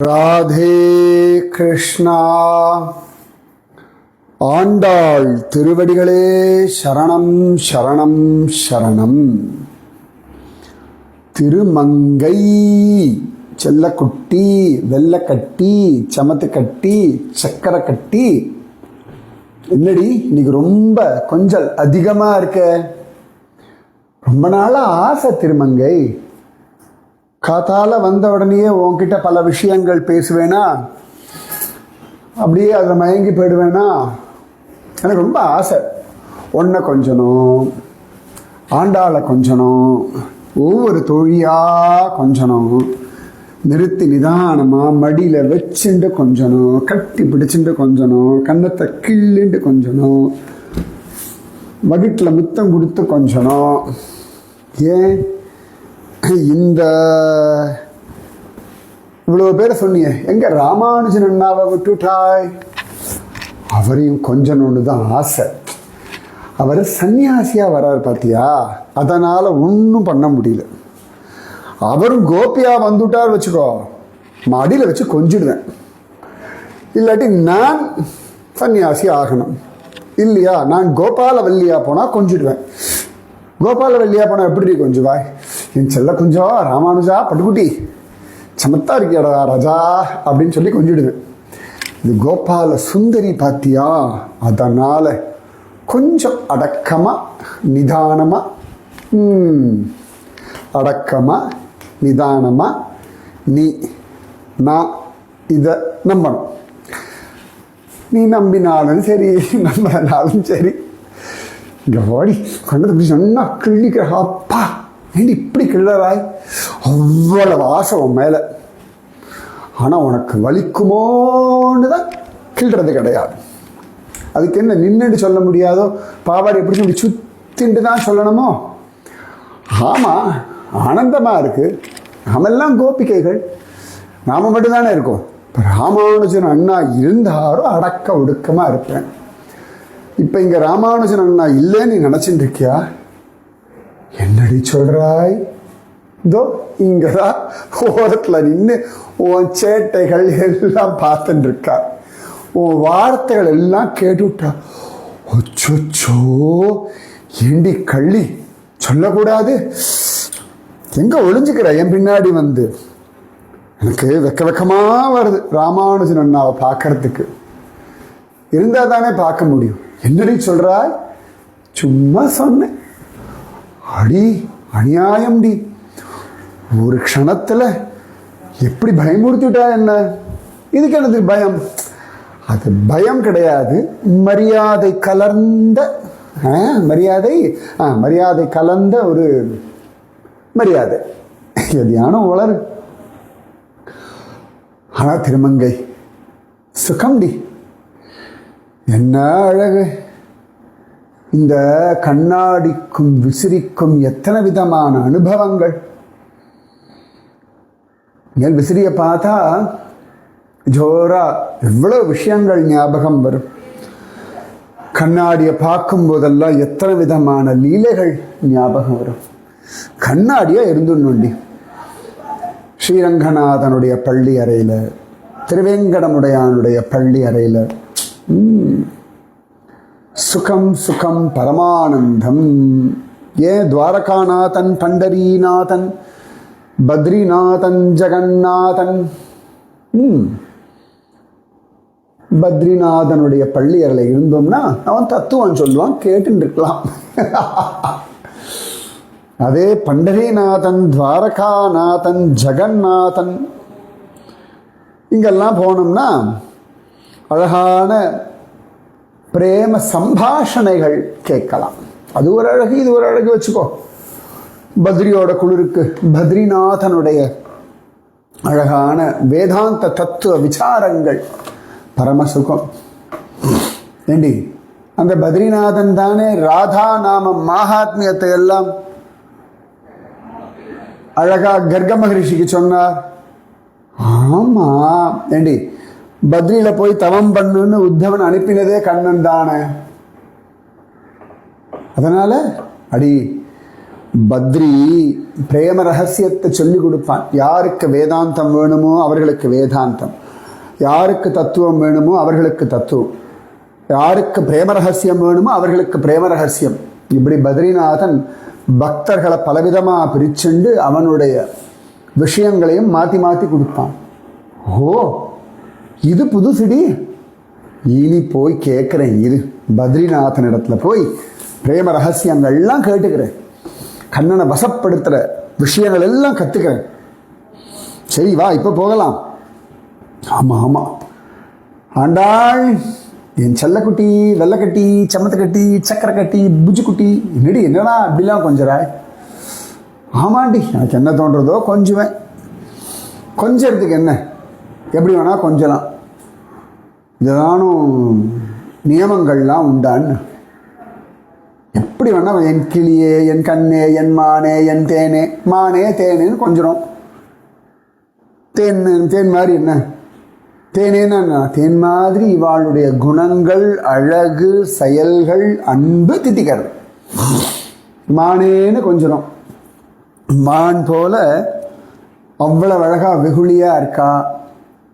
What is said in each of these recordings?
ராதே கிருஷ்ணா. ஆண்டாள் திருவடிகளே சரணம் சரணம் சரணம். திருமங்கை செல்லக்குட்டி, வெள்ளக்கட்டி, சமத்துக்கட்டி, சக்கரை கட்டி. என்னடி இன்னைக்கு ரொம்ப கொஞ்சம் அதிகமா இருக்க? ரொம்ப நாளா ஆசை திருமங்கை. காத்தால வந்த உடனேயே உன்கிட்ட பல விஷயங்கள் பேசுவேனா, அப்படியே அதை மயங்கி போயிடுவேனா. எனக்கு ரொம்ப ஆசை ஒன்றை கொஞ்சணும், ஆண்டாளை கொஞ்சணும், ஒவ்வொரு தொழியாக கொஞ்சணும், நிறுத்தி நிதானமாக மடியில் வச்சுட்டு கொஞ்சணும், கட்டி பிடிச்சிட்டு கொஞ்சணும், கன்னத்தை கிள்ளிண்டு கொஞ்சணும், வகுட்டில் முத்தம் கொடுத்து கொஞ்சணும். ஏன் இந்த இவ்வளவு பேரை சொன்னீங்க, எங்க ராமானுஜன் அண்ணாவை விட்டுட்டாய்? அவரையும் கொஞ்சணும்னு தான் ஆசை. அவர் சன்னியாசியா வர்றாரு பார்த்தியா, அதனால ஒன்றும் பண்ண முடியல. அவரும் கோபியா வந்துட்டார் வச்சுக்கோ, மடியில் வச்சு கொஞ்சிடுவேன். இல்லாட்டி நான் சன்னியாசி ஆகணும் இல்லையா, நான் கோபாலவல்லியா போனால் கொஞ்சிடுவேன். கோபாலவல்லியா போனால் எப்படி கொஞ்சுவாய்? என் செல்ல கொஞ்சம் ராமானுஜா பட்டுக்குட்டி சமத்தா இருக்கியாடா ராஜா அப்படின்னு சொல்லி கொஞ்சிடுவேன். இது கோபால சுந்தரி பாத்தியா, அதனால கொஞ்சம் அடக்கமா நிதானமா, அடக்கமா நிதானமா நீ நான் இதை நம்பணும். நீ நம்பினாலும் சரி நம்பினாலும் சரி, இங்க ஓடி கண்டது சொன்னா கிள்ளிக்கிற. அப்பா ஏண்டி இப்படி கிள்ளறாய்? அவ்வளவு ஆசை உன் மேல. ஆனா உனக்கு வலிக்குமோன்னு தான் கிள்றது கிடையாது. அதுக்கு என்ன நின்றுட்டு சொல்ல முடியாதோ? பாவாடை எப்படி இப்படி சுத்தின்ட்டு தான் சொல்லணுமோ? ஆமா, ஆனந்தமா இருக்கு. நாமெல்லாம் கோபிகைகள், நாம மட்டும்தானே இருக்கோம். இப்போ ராமானுஜன் அண்ணா இருந்தாரோ அடக்க ஒடுக்கமா இருப்பேன். இப்ப இங்க ராமானுஜன் அண்ணா இல்லைன்னு நீ நினைச்சுட்டு இருக்கியா? என்னடி சொல்றாய்? இதோ இங்கதான் ஓரத்துல நின்று உன் சேட்டைகள் எல்லாம் பார்த்துட்டு இருக்கா, உன் வார்த்தைகள் எல்லாம் கேட்டுவிட்டா. ஒச்சோ ஏண்டி கள்ளி, சொல்லக்கூடாது. எங்க ஒளிஞ்சுக்கிற என் பின்னாடி வந்து? எனக்கு வெக்க வெக்கமா வருது ராமானுஜன் அண்ணாவை பார்க்கறதுக்கு. இருந்தா தானே பார்க்க முடியும். என்னடி சொல்றாய்? சும்மா சொன்னேன். அடி அநியாயம்டி, ஒரு க்ஷணத்துல எப்படி பயமுறுத்திட்டா என்ன? இதுக்கு என்னது பயம்? அது பயம் கிடையாது, மரியாதை கலர்ந்த மரியாதை கலந்த ஒரு மரியாதை. எதியானம் வளரு. ஆனா திருமங்கை சுகம்டி, என்ன அழகு! இந்த கண்ணாடிக்கும் விசிறிக்கும் எத்தனை விதமான அனுபவங்கள். என் விசிறிய பார்த்தா ஜோரா எவ்வளவு விஷயங்கள் ஞாபகம் வரும். கண்ணாடியை பார்க்கும் போதெல்லாம் எத்தனை விதமான லீலைகள் ஞாபகம் வரும். கண்ணாடியா இருந்துண்ணுண்டி ஸ்ரீரங்கநாதனுடைய பள்ளி அறையில, திருவேங்கடமுடையானுடைய பள்ளி அறையில சுகம் சுகம் பரமானந்தம். ஏன் துவாரகாநாதன், பண்டரீநாதன், பத்ரிநாதன், ஜெகநாதன், பத்ரிநாதனுடைய பள்ளி அறையில இருந்தோம்னா அவன் தத்துவம் சொல்லுவான், கேட்டுன்னு இருக்கலாம். அதே பண்டரிநாதன், துவாரகாநாதன், ஜெகநாதன் இங்கெல்லாம் போனோம்னா அழகான பிரேம சம்பாஷணைகள் கேட்கலாம். அது ஒரு அழகு, இது ஒரு அழகு வச்சுக்கோ. பத்ரியோட குளிருக்கு பத்ரிநாதனுடைய அழகான வேதாந்த தத்துவ விசாரங்கள் பரமசுகம். ஏண்டி அந்த பத்ரிநாதன் தானே ராதா நாம மகாத்மியத்தை எல்லாம் அழகா கர்க மகரிஷிக்கு சொன்னார். ஆமா ஏண்டி, பத்ரியில போய் தவம் பண்ணுன்னு உத்தவன் அனுப்பினதே கண்ணன் தானே. அதனால அடி பத்ரி பிரேம ரகசியத்தை சொல்லி கொடுப்பான். யாருக்கு வேதாந்தம் வேணுமோ அவர்களுக்கு வேதாந்தம், யாருக்கு தத்துவம் வேணுமோ அவர்களுக்கு தத்துவம், யாருக்கு பிரேம ரகசியம் வேணுமோ அவர்களுக்கு பிரேம ரகசியம். இப்படி பத்ரிநாதன் பக்தர்களை பலவிதமாக பிரிச்சுண்டு அவனுடைய விஷயங்களையும் மாற்றி மாற்றி கொடுப்பான். ஓ, இது புதுசுடி, இனி போய் கேட்குறேன். இது பத்ரிநாதன் இடத்துல போய் பிரேம ரகசியங்கள்லாம் கேட்டுக்கிறேன், கண்ணனை வசப்படுத்துகிற விஷயங்கள் எல்லாம் கற்றுக்கிறேன். சரி வா, இப்போ போகலாம். ஆமாம் ஆமாம் ஆண்டாள், என் செல்லக்குட்டி, வெள்ளைக்கட்டி, சமத்துக்கட்டி, சக்கரை கட்டி, புஜுக்குட்டி, என்னடி என்னடா அப்படிலாம் கொஞ்சராய்? ஆமாண்டி, எனக்கு என்ன தோன்றதோ கொஞ்சுவேன். கொஞ்சத்துக்கு என்ன, எப்படி வேணால் கொஞ்சலாம், இதுதானும் நியமங்கள்லாம் உண்டான்னு. எப்படி வேணா, என் கிளியே, என் கண்ணே, என் மானே, என் தேனே, மானே தேனேன்னு கொஞ்சம். தேன் தேன் மாதிரி என்ன, தேனேன்னா தேன் மாதிரி இவாளுடைய குணங்கள், அழகு, செயல்கள், அன்பு தித்திக்கிறது. மானேன்னு கொஞ்சம். மான் போல அவ்வளவு அழகா வெகுளியா இருக்கா,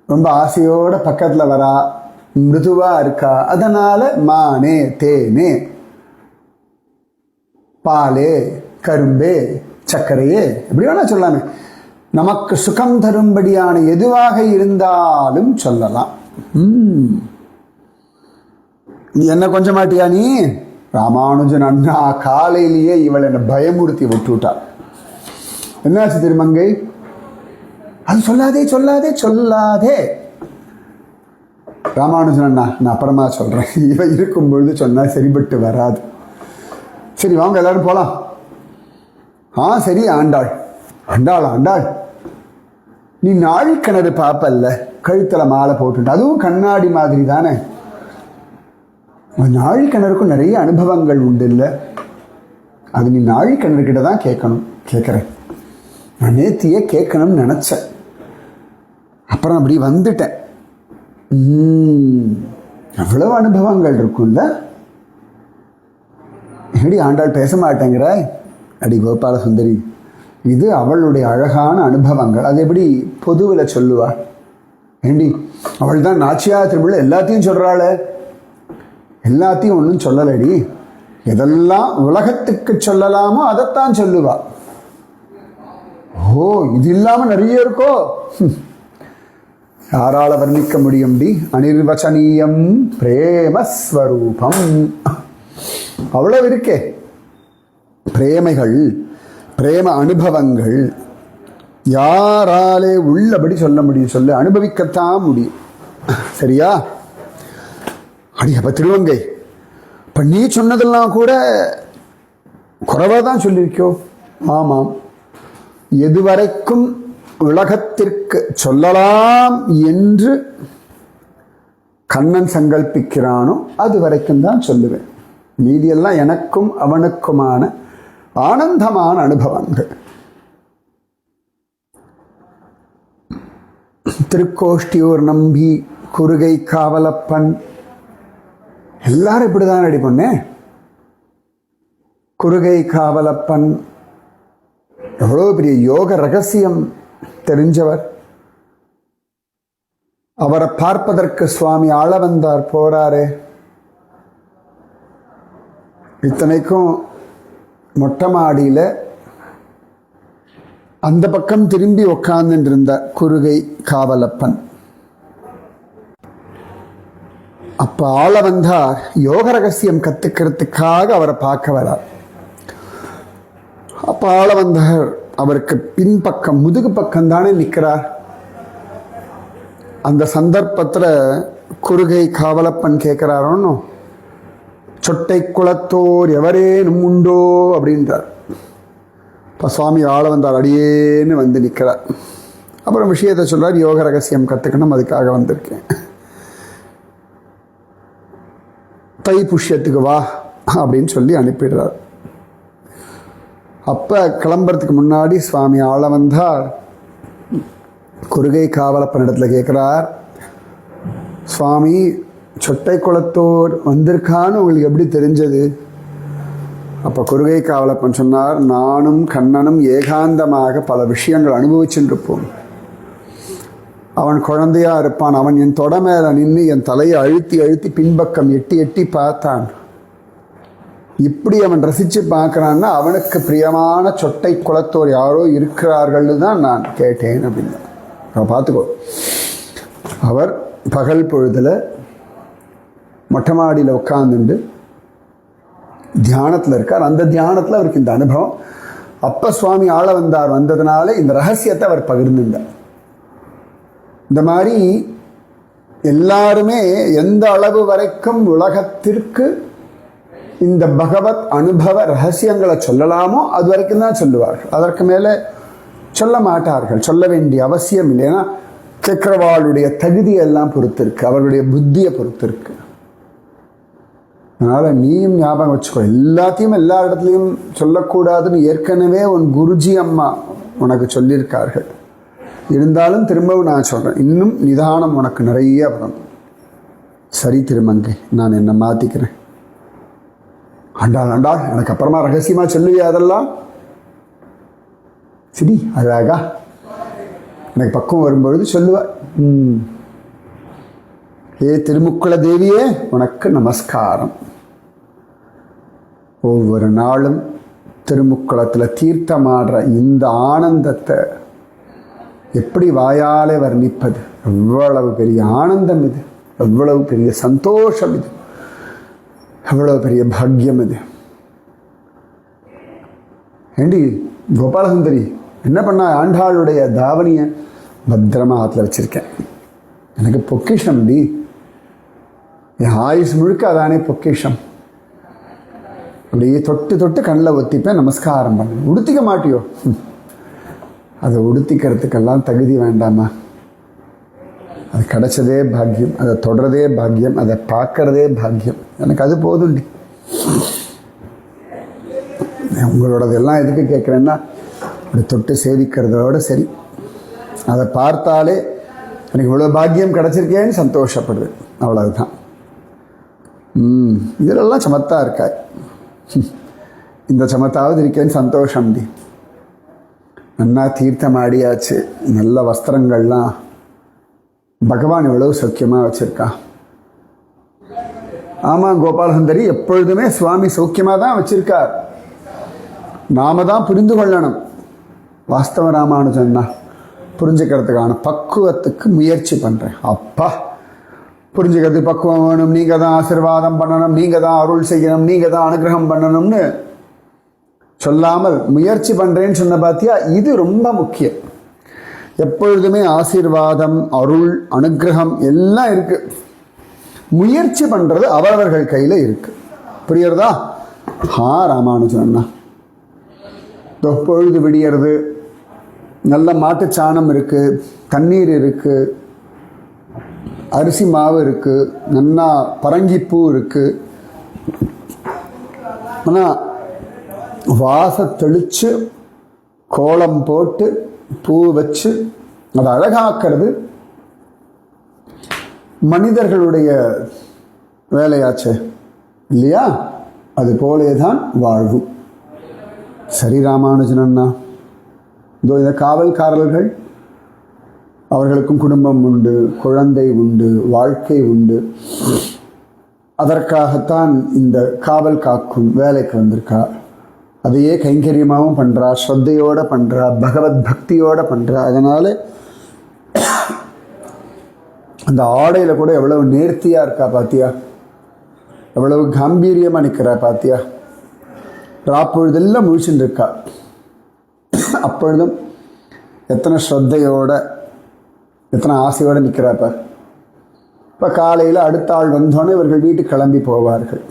ரொம்ப ஆசையோட பக்கத்தில் வரா, மிருதுவா இருக்கா, அதனால மானே தேனே, பாலே கரும்பே சர்க்கரையே, எப்படி வேணா சொல்லாமே. நமக்கு சுகம் தரும்படியான எதுவாக இருந்தாலும் சொல்லலாம். என்ன கொஞ்சம் மாட்டியா நீ? ராமானுஜன் அண்ணா காலையிலேயே இவள் என்னை பயமுறுத்தி விட்டுவிட்டாள். என்னாச்சு திருமங்கை? அது சொல்லாதே சொல்லாதே சொல்லாதே. ராமானுஜன் அண்ணா, நான் அப்புறமா சொல்றேன், இவ இருக்கும் பொழுது சொன்னா சரிபட்டு வராது. சரி வாங்க எல்லாரும் போலாம். சரி ஆண்டாள். ஆண்டாள் ஆண்டாள், நீ நாழிக்கிணறு பாப்பல்ல, கழுத்துல மாலை போட்டு, அதுவும் கண்ணாடி மாதிரி தானே. நாழிக்கிணறுக்கும் நிறைய அனுபவங்கள் உண்டு இல்லை? அது நீ நாழிக்கிணறுக்கிட்ட தான் கேட்கணும். கேட்குறேன், நான் நேத்தியே கேட்கணும்னு நினச்சேன், அப்புறம் அப்படி வந்துட்டேன். எவ்வளவு அனுபவங்கள் இருக்கும்ல. எப்படி ஆண்டாள் பேச மாட்டேங்கிற? அடி கோபால சுந்தரி, இது அவளுடைய அழகான அனுபவங்கள். அது எப்படி பொதுவில் சொல்லுவா? ஏண்டி, அவள் தான் நாச்சியார் திருவிழா எல்லாத்தையும் சொல்கிறாள். எல்லாத்தையும் ஒன்றும் சொல்லலடி, எதெல்லாம் உலகத்துக்கு சொல்லலாமோ அதைத்தான் சொல்லுவா. ஓ, இது இல்லாமல் நிறைய இருக்கோ? யாரால வர்ணிக்க முடியும்டி? அனிர்வச்சனீயம் பிரேமஸ்வரூபம், அவ்வளவு இருக்கே. பிரேமைகள், பிரேம அனுபவங்கள் யாராலே உள்ளபடி சொல்ல முடியும்? சொல்ல அனுபவிக்கத்தான் முடியும். சரியா? அடி அப்ப திருவங்கை, இப்ப நீ சொன்னதெல்லாம் கூட குறைவா தான் சொல்லியிருக்கோ? ஆமாம், எதுவரைக்கும் உலகத்திற்கு சொல்லலாம் என்று கண்ணன் சங்கல்பிக்கிறானோ அது வரைக்கும் தான் சொல்லுவேன். மீதியெல்லாம் எனக்கும் அவனுக்குமான ஆனந்தமான அனுபவங்கள். திருக்கோஷ்டியூர் நம்பி, குறுகை காவலப்பன், எல்லாரும் இப்படிதான் ரெடி பண்ணேன். குறுகை காவலப்பன் எவ்வளோ பெரிய யோக ரகசியம் தெரிஞ்சவர். அவரை பார்ப்பதற்கு சுவாமி ஆளவந்தார் போறாரே. இத்தனைக்கும் மொட்டை மாடியில் அந்த பக்கம் திரும்பி உட்கார்ந்துட்டு இருந்த குறுகை காவலப்பன். அப்ப ஆளவந்தார் யோக ரகசியம் கத்துக்கிறதுக்காக அவரை பார்க்க வரார். அப்ப ஆளவந்தார் அவருக்கு பின்பக்கம், முதுகு பக்கம் தானே நிற்கிறார். அந்த சந்தர்ப்பத்தில் குறுகை காவலப்பன் கேட்கிறாரோன்னு, சொட்டை குளத்தோர் எவரேனும் உண்டோ அப்படின்றார். இப்போ சுவாமி ஆளவந்தார் அடியேன்னு வந்து நிற்கிறார். அப்புறம் விஷயத்தை சொல்றார், யோக ரகசியம் கற்றுக்கணும், அதுக்காக வந்திருக்கேன், தை புஷ்யத்துக்கு வா அப்படின்னு சொல்லி அனுப்பிடுறார். அப்போ கிளம்புறதுக்கு முன்னாடி சுவாமி ஆளவந்தார் குறுகை காவலப்பன் இடத்துல கேட்குறார், சுவாமி சொட்டை குளத்தோர் வந்திருக்கான்னு உங்களுக்கு எப்படி தெரிஞ்சது? அப்போ குருகை காவலப்பன் சொன்னார், நானும் கண்ணனும் ஏகாந்தமாக பல விஷயங்கள் அனுபவிச்சுருப்போம். அவன் குழந்தையா இருப்பான். அவன் என் தொட மேல நின்று என் தலையை அழுத்தி அழுத்தி பின்பக்கம் எட்டி எட்டி பார்த்தான். இப்படி அவன் ரசித்து பார்க்குறான்னா அவனுக்கு பிரியமான சொட்டை குலத்தோர் யாரோ இருக்கிறார்கள்னு தான் நான் கேட்டேன் அப்படின்னா. அவன் பார்த்துக்கோ, அவர் பகல் பொழுதில் மொட்டை மாடியில் உட்காந்துண்டு தியானத்தில் இருக்கார். அந்த தியானத்தில் அவருக்கு இந்த அனுபவம். அப்போ சுவாமி ஆள வந்ததுனால இந்த ரகசியத்தை அவர் பகிர்ந்துட்டார். இந்த மாதிரி எல்லாருமே எந்த அளவு வரைக்கும் உலகத்திற்கு இந்த பகவத் அனுபவ ரகசியங்களை சொல்லலாமோ அது வரைக்கும் தான் சொல்லுவார்கள். அதற்கு மேலே சொல்ல மாட்டார்கள். சொல்ல வேண்டிய அவசியம் இல்லை. ஏன்னா கேட்கிறவாளுடைய தகுதியெல்லாம் பொறுத்து இருக்கு, அவர்களுடைய புத்தியை பொறுத்து இருக்கு. அதனால நீயும் ஞாபகம் வச்சுக்கோ, எல்லாத்தையும் எல்லா இடத்துலையும் சொல்லக்கூடாதுன்னு ஏற்கனவே உன் குருஜி அம்மா உனக்கு சொல்லியிருக்கார்கள். இருந்தாலும் திரும்பவும் நான் சொல்கிறேன், இன்னும் நிதானம் உனக்கு நிறைய வரும். சரி திருமங்கை, நான் என்னை மாற்றிக்கிறேன். ஆண்டாள் எனக்கு அப்புறமா ரகசியமாக சொல்லுவியா அதெல்லாம்? சரி, அழகா எனக்கு பக்குவம் வரும்பொழுது சொல்லுவார். ஏ திருமுக்குள தேவியே, உனக்கு நமஸ்காரம். ஒவ்வொரு நாளும் திருமுக்குளத்தில் தீர்த்தமாடுற இந்த ஆனந்தத்தை எப்படி வாயாலே வர்ணிப்பது? எவ்வளவு பெரிய ஆனந்தம் இது, எவ்வளவு பெரிய சந்தோஷம் இது, எவ்வளவு பெரிய பாக்கியம் இது. ஏண்டி கோபாலசுந்தரி என்ன பண்ணா? ஆண்டாளுடைய தாவணியை பத்திரமா ஆற்றுல வச்சிருக்கேன். எனக்கு பொக்கிஷம் டி, என் ஆயுஷ் முழுக்க அதானே பொக்கிஷம். அப்படியே தொட்டு தொட்டு கண்ணில் ஒத்திப்பேன், நமஸ்காரம் பண்ண. உடுத்திக்க மாட்டியோ? அதை உடுத்திக்கிறதுக்கெல்லாம் தகுதி வேண்டாமா? அது கிடைச்சதே பாக்கியம், அதை தொடரதே பாக்கியம், அதை பார்க்கறதே பாக்கியம். எனக்கு அது போதும். உங்களோடதெல்லாம் எதுக்கு கேட்குறேன்னா, அப்படி தொட்டு சேவிக்கிறதோட சரி, அதை பார்த்தாலே எனக்கு இவ்வளோ பாக்கியம் கிடச்சிருக்கேன்னு சந்தோஷப்படுது, அவ்வளவுதான். இதிலெல்லாம் சமத்தா இருக்கா, இந்த சமத்தாவது இருக்கேன்னு சந்தோஷம். நன்னா தீர்த்தம் ஆடியாச்சு, நல்ல வஸ்திரங்கள்லாம் பகவான் எவ்வளவு சௌக்கியமாக வச்சுருக்கா. ஆமாம் கோபாலசுந்தரி, எப்பொழுதுமே சுவாமி சௌக்கியமாக தான் வச்சுருக்கார். நாம தான் புரிந்து கொள்ளணும். வாஸ்தவ ராமானுஜன்னா புரிஞ்சுக்கிறதுக்கான பக்குவத்துக்கு முயற்சி பண்ணுறேன். அப்பா, புரிஞ்சுக்கிறதுக்கு பக்குவம் வேணும், நீங்கள் தான் ஆசீர்வாதம் பண்ணணும், நீங்கள் தான் அருள் செய்யணும், நீங்கள் தான் அனுகிரகம் பண்ணணும்னு சொல்லாமல் முயற்சி பண்ணுறேன்னு சொன்ன பார்த்தியா, இது ரொம்ப முக்கியம். எப்பொழுதுமே ஆசீர்வாதம், அருள், அனுகிரகம் எல்லாம் இருக்கு. முயற்சி பண்ணுறது அவரவர்கள் கையில் இருக்கு. புரியுறதா? ராமானுஜன்னா பொழுது விடியறது, நல்ல மாட்டுச்சாணம் இருக்கு, தண்ணீர் இருக்கு, அரிசி மாவு இருக்கு, நல்லா பரங்கிப்பூ இருக்கு. ஆனால் வாச தெளித்து கோலம் போட்டு பூ வச்சு அதை அழகாக்கிறது மனிதர்களுடைய வேலையாச்சு இல்லையா? அது போலே தான் வாழ்வு. சரி ராமானுஜனண்ணா, இதோ இந்த காவல்காரர்கள், அவர்களுக்கும் குடும்பம் உண்டு, குழந்தை உண்டு, வாழ்க்கை உண்டு. அதற்காகத்தான் இந்த காவல் காக்கும் வேலைக்கு வந்திருக்கா. அதையே கைங்கரியமாகவும் பண்ணுறா, ஸ்ரத்தையோடு பண்ணுறா, பகவத் பக்தியோடு பண்ணுறா. அதனால் அந்த ஆடையில் கூட எவ்வளவு நேர்த்தியாக இருக்கா பார்த்தியா, எவ்வளவு காம்பீரியமாக நிற்கிறா பார்த்தியா. ராப்பொழுதெல்லாம் முழிச்சுட்டு இருக்கா, அப்பொழுதும் எத்தனை ஸ்ரத்தையோட எத்தனை ஆசையோடு நிற்கிறாப்ப. இப்போ காலையில் அடுத்த ஆள் வந்தோன்னே இவர்கள் வீட்டுக்கு கிளம்பி போவார்கள்.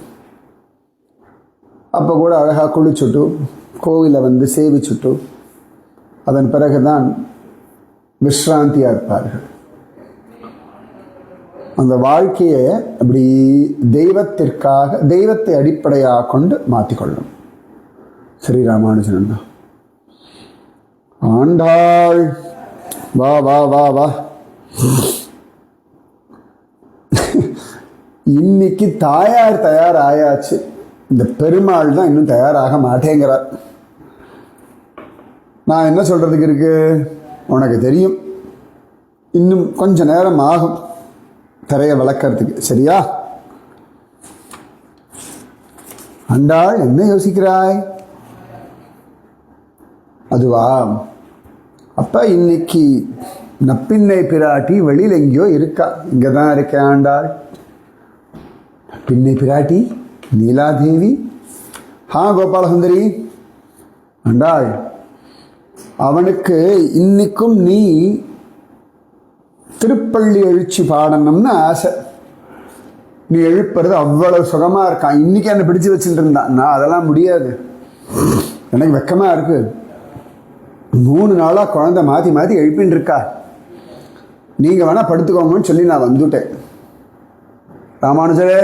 அப்போ கூட அழகாக குளிச்சுட்டு கோவிலை வந்து சேவிச்சுட்டு அதன் பிறகுதான் விஸ்ராந்தியாக இருப்பார்கள். அந்த வாழ்க்கையை அப்படி தெய்வத்திற்காக, தெய்வத்தை அடிப்படையாக கொண்டு மாற்றிக்கொள்ளும். ஸ்ரீ ராமானுஜன் ஆண்டாள் வா வா வா வா. இன்னைக்கு தாயார் தயார் ஆயாச்சு. இந்த பெருமாள் தான் இன்னும் தயாராக மாட்டேங்கிறார். நான் என்ன சொல்றதுக்கு இருக்கு, உனக்கு தெரியும், இன்னும் கொஞ்ச நேரம் ஆகும் திரையை விளக்கிறதுக்கு, சரியா? ஆண்டாள் என்ன யோசிக்கிறாய்? அதுவா, அப்ப இன்னைக்கு நப்பின்னை பிராட்டி வெளியில் எங்கேயோ இருக்கா. இங்கே தான் இருக்கேன் ஆண்டாள். நப்பின்னை பிராட்டி நீலாதேவி. கோபாலசுந்தரி ஆண்டாள், அவனுக்கு இன்னைக்கும் நீ திருப்பள்ளி எழுச்சி பாடணும்னு ஆசை. நீ எழுப்புறது அவ்வளவு சுகமா இருக்கான். இன்னைக்கு என்னை பிடிச்சு வச்சுட்டு இருந்தான். நான் அதெல்லாம் முடியாது, எனக்கு வெக்கமா இருக்கு. 3 நாளா குழந்தை மாத்தி மாத்தி எழுப்பின்னு இருக்கா. நீங்க வேணா படுத்துக்கோங்கன்னு சொல்லி நான் வந்துட்டேன். ராமானுஜரே,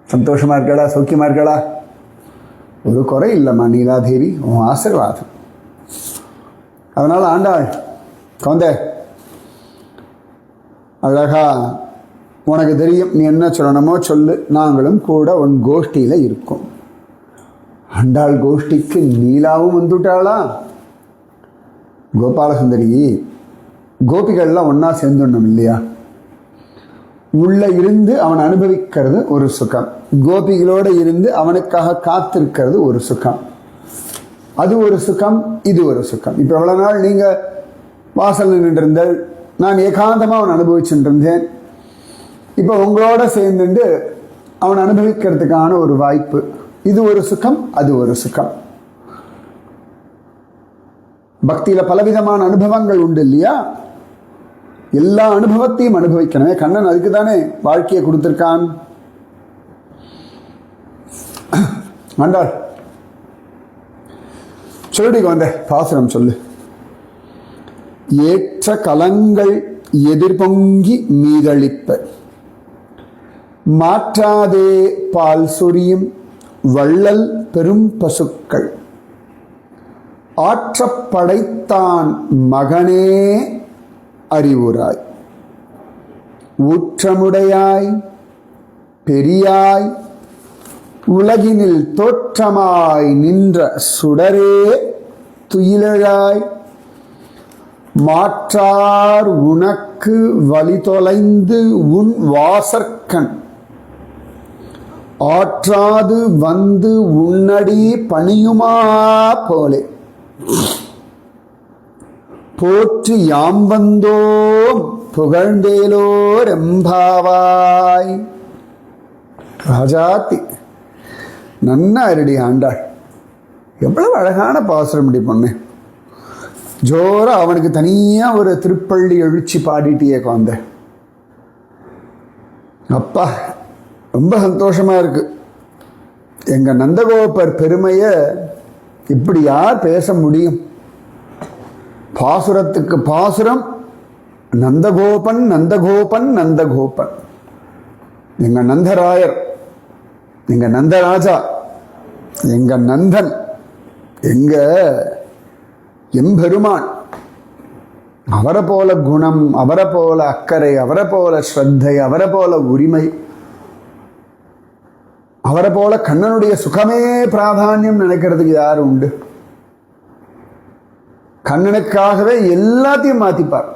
சந்தோஷமா இருக்கடா, சௌக்கியமா இருக்கடா? ஒரு குறை இல்லைம்மா நீலாதேவி, உன் ஆசீர்வாதம். அதனால ஆண்டாள் குழந்தை அழகா, உனக்கு தெரியும், நீ என்ன சொல்லணுமோ சொல்லு, நாங்களும் கூட உன் கோஷ்டியில இருக்கோம். ஆண்டாள் கோஷ்டிக்கு நீலாவும் வந்துட்டாளா? கோபாலசுந்தரி, கோபிகள்லாம் ஒன்னா சேர்ந்துடணும் இல்லையா? உள்ள இருந்து அவன் அனுபவிக்கிறது ஒரு சுகம், கோபிகளோட இருந்து அவனுக்காக காத்திருக்கிறது ஒரு சுகம். அது ஒரு சுகம், இது ஒரு சுகம். இப்போ எவ்வளவு நாள் நீங்க வாசல் நின்று இருந்தேன், நான் ஏகாந்தமா அவன் அனுபவிச்சுட்டு இருந்தேன். இப்போ உங்களோட சேர்ந்துட்டு அவன் அனுபவிக்கிறதுக்கான ஒரு வாய்ப்பு. இது ஒரு சுகம், அது ஒரு சுகம். பக்தியில பலவிதமான அனுபவங்கள் உண்டு இல்லையா? எல்லா அனுபவத்தையும் அனுபவிக்கணுமே. கண்ணன் அதுக்கு தானே வாழ்க்கையை கொடுத்திருக்கான். ஆண்டாள் சொல்லிக்கு வந்த பாசுரம் சொல்லு. ஏற்ற கலங்கள் எதிர்பொங்கி மீதளிப்ப, மாற்றாதே பால் சொரியும் வள்ளல் பெரும் பசுக்கள், ஆற்றப்படைத்தான் மகனே அறிவுராய், ஊற்றமுடையாய் பெரியாய் உலகினில் தோற்றமாய் நின்ற சுடரே துயிலழாய், மாற்றார் உனக்கு வழி தொலைந்து உன் வாசற்கண், ஆற்றாது வந்து உன்னடி பணியுமா போலே, போற்றி யாம் வந்தோம் புகழ்ந்தேலோர் எம்பாவாய். ராஜாத்தி நன்னா இருடி ஆண்டாள். எவ்வளவு அழகான பாசுரம் இப்படி பண்ணேன். ஜோரா அவனுக்கு தனியா ஒரு திருப்பள்ளி எழுச்சி பாடிட்டியே குழந்தை. அப்பா ரொம்ப சந்தோஷமா இருக்கு. எங்க நந்தகோபர் பெருமைய இப்படி யார் பேச முடியும்? பாசுரத்துக்கு பாசுரம் நந்தகோபன் நந்தகோபன் நந்தகோபன். எங்க நந்தராயர், எங்க நந்தராஜா, எங்க நந்தன், எங்க எம்பெருமான். அவரை போல குணம், அவரை போல அக்கறை, அவரை போல ஸ்ரத்தை, அவரை போல உரிமை, அவரை போல கண்ணனுடைய சுகமே பிராதானியம் நினைக்கிறதுக்கு யாரு உண்டு? கண்ணனுக்காகவே எல்லாத்தையும் மாத்திப்பார்.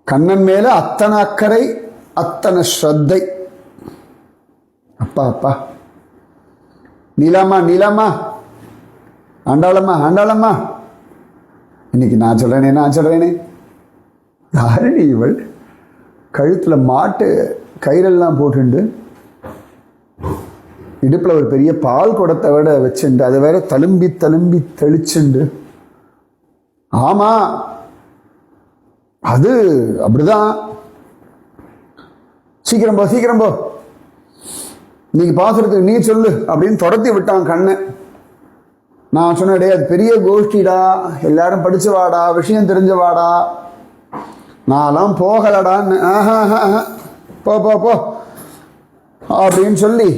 கண்ணன் மேல அத்தனை அக்கறை, அத்தனை ஸ்ரத்தை. அப்பா அப்பா, நீலாமா நீலாமா, ஆண்டாளம்மா ஆண்டாளம்மா, இன்னைக்கு நான் சொல்றேனே யாருடி இவள்? கழுத்துல மாட்டு கயிறெல்லாம் போட்டுண்டு, இடுப்புல ஒரு பெரிய பால் குடத்தை விட வச்சுண்டு, அதை வேற தழும்பி தழும்பி தெளிச்சுண்டு. ஆமா, அது அப்படிதான். சீக்கிரம் போ சீக்கிரம் போ, இன்னைக்கு பாசுறதுக்கு நீ சொல்லு அப்படின்னு துரத்தி விட்டான் கண்ணன். நான் சொன்னடே, அது பெரிய கோஷ்டிடா, எல்லாரும் படிச்சவாடா, விஷயம் தெரிஞ்சவாடா, நான்லாம் போகலடான்னு. போ போ போ அப்படின்னு சொல்லி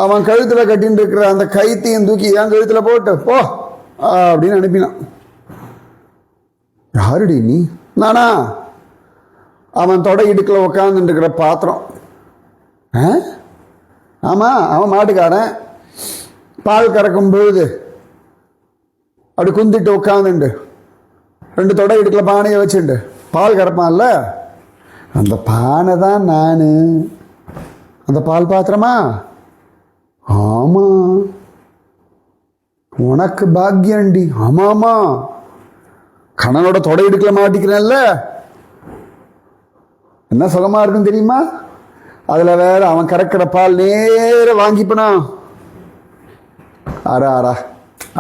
அவன் கழுத்துல கட்டின்னு இருக்கிற அந்த கைத்தையும் தூக்கி என் கழுத்துல போட்டு போ அப்படின்னு அனுப்பினான். யாருடி நீ? நானா? அவன் தொடை இடுக்கில் உட்காந்துட்டு இருக்கிற பாத்திரம், ஆமாம், அவன் மாட்டுக்காரன். பால் கறக்கும் பொழுது அப்படி குந்திட்டு உட்காந்துண்டு 2 தொடை இடுக்கல பானையை வச்சுண்டு பால் கறப்பான்ல, அந்த பானை தான் நான். அந்த பால் பாத்திரமா? ஆமா. உனக்கு பாக்கியண்டி. ஆமாமா, கணனோட தொடை இடுக்கல மாட்டிக்கிறேன்ல, என்ன சுகமா இருக்கும் தெரியுமா? அதுல வேற அவன் கறக்கிற பால் நேர வாங்கிப்பனா. ஆரா,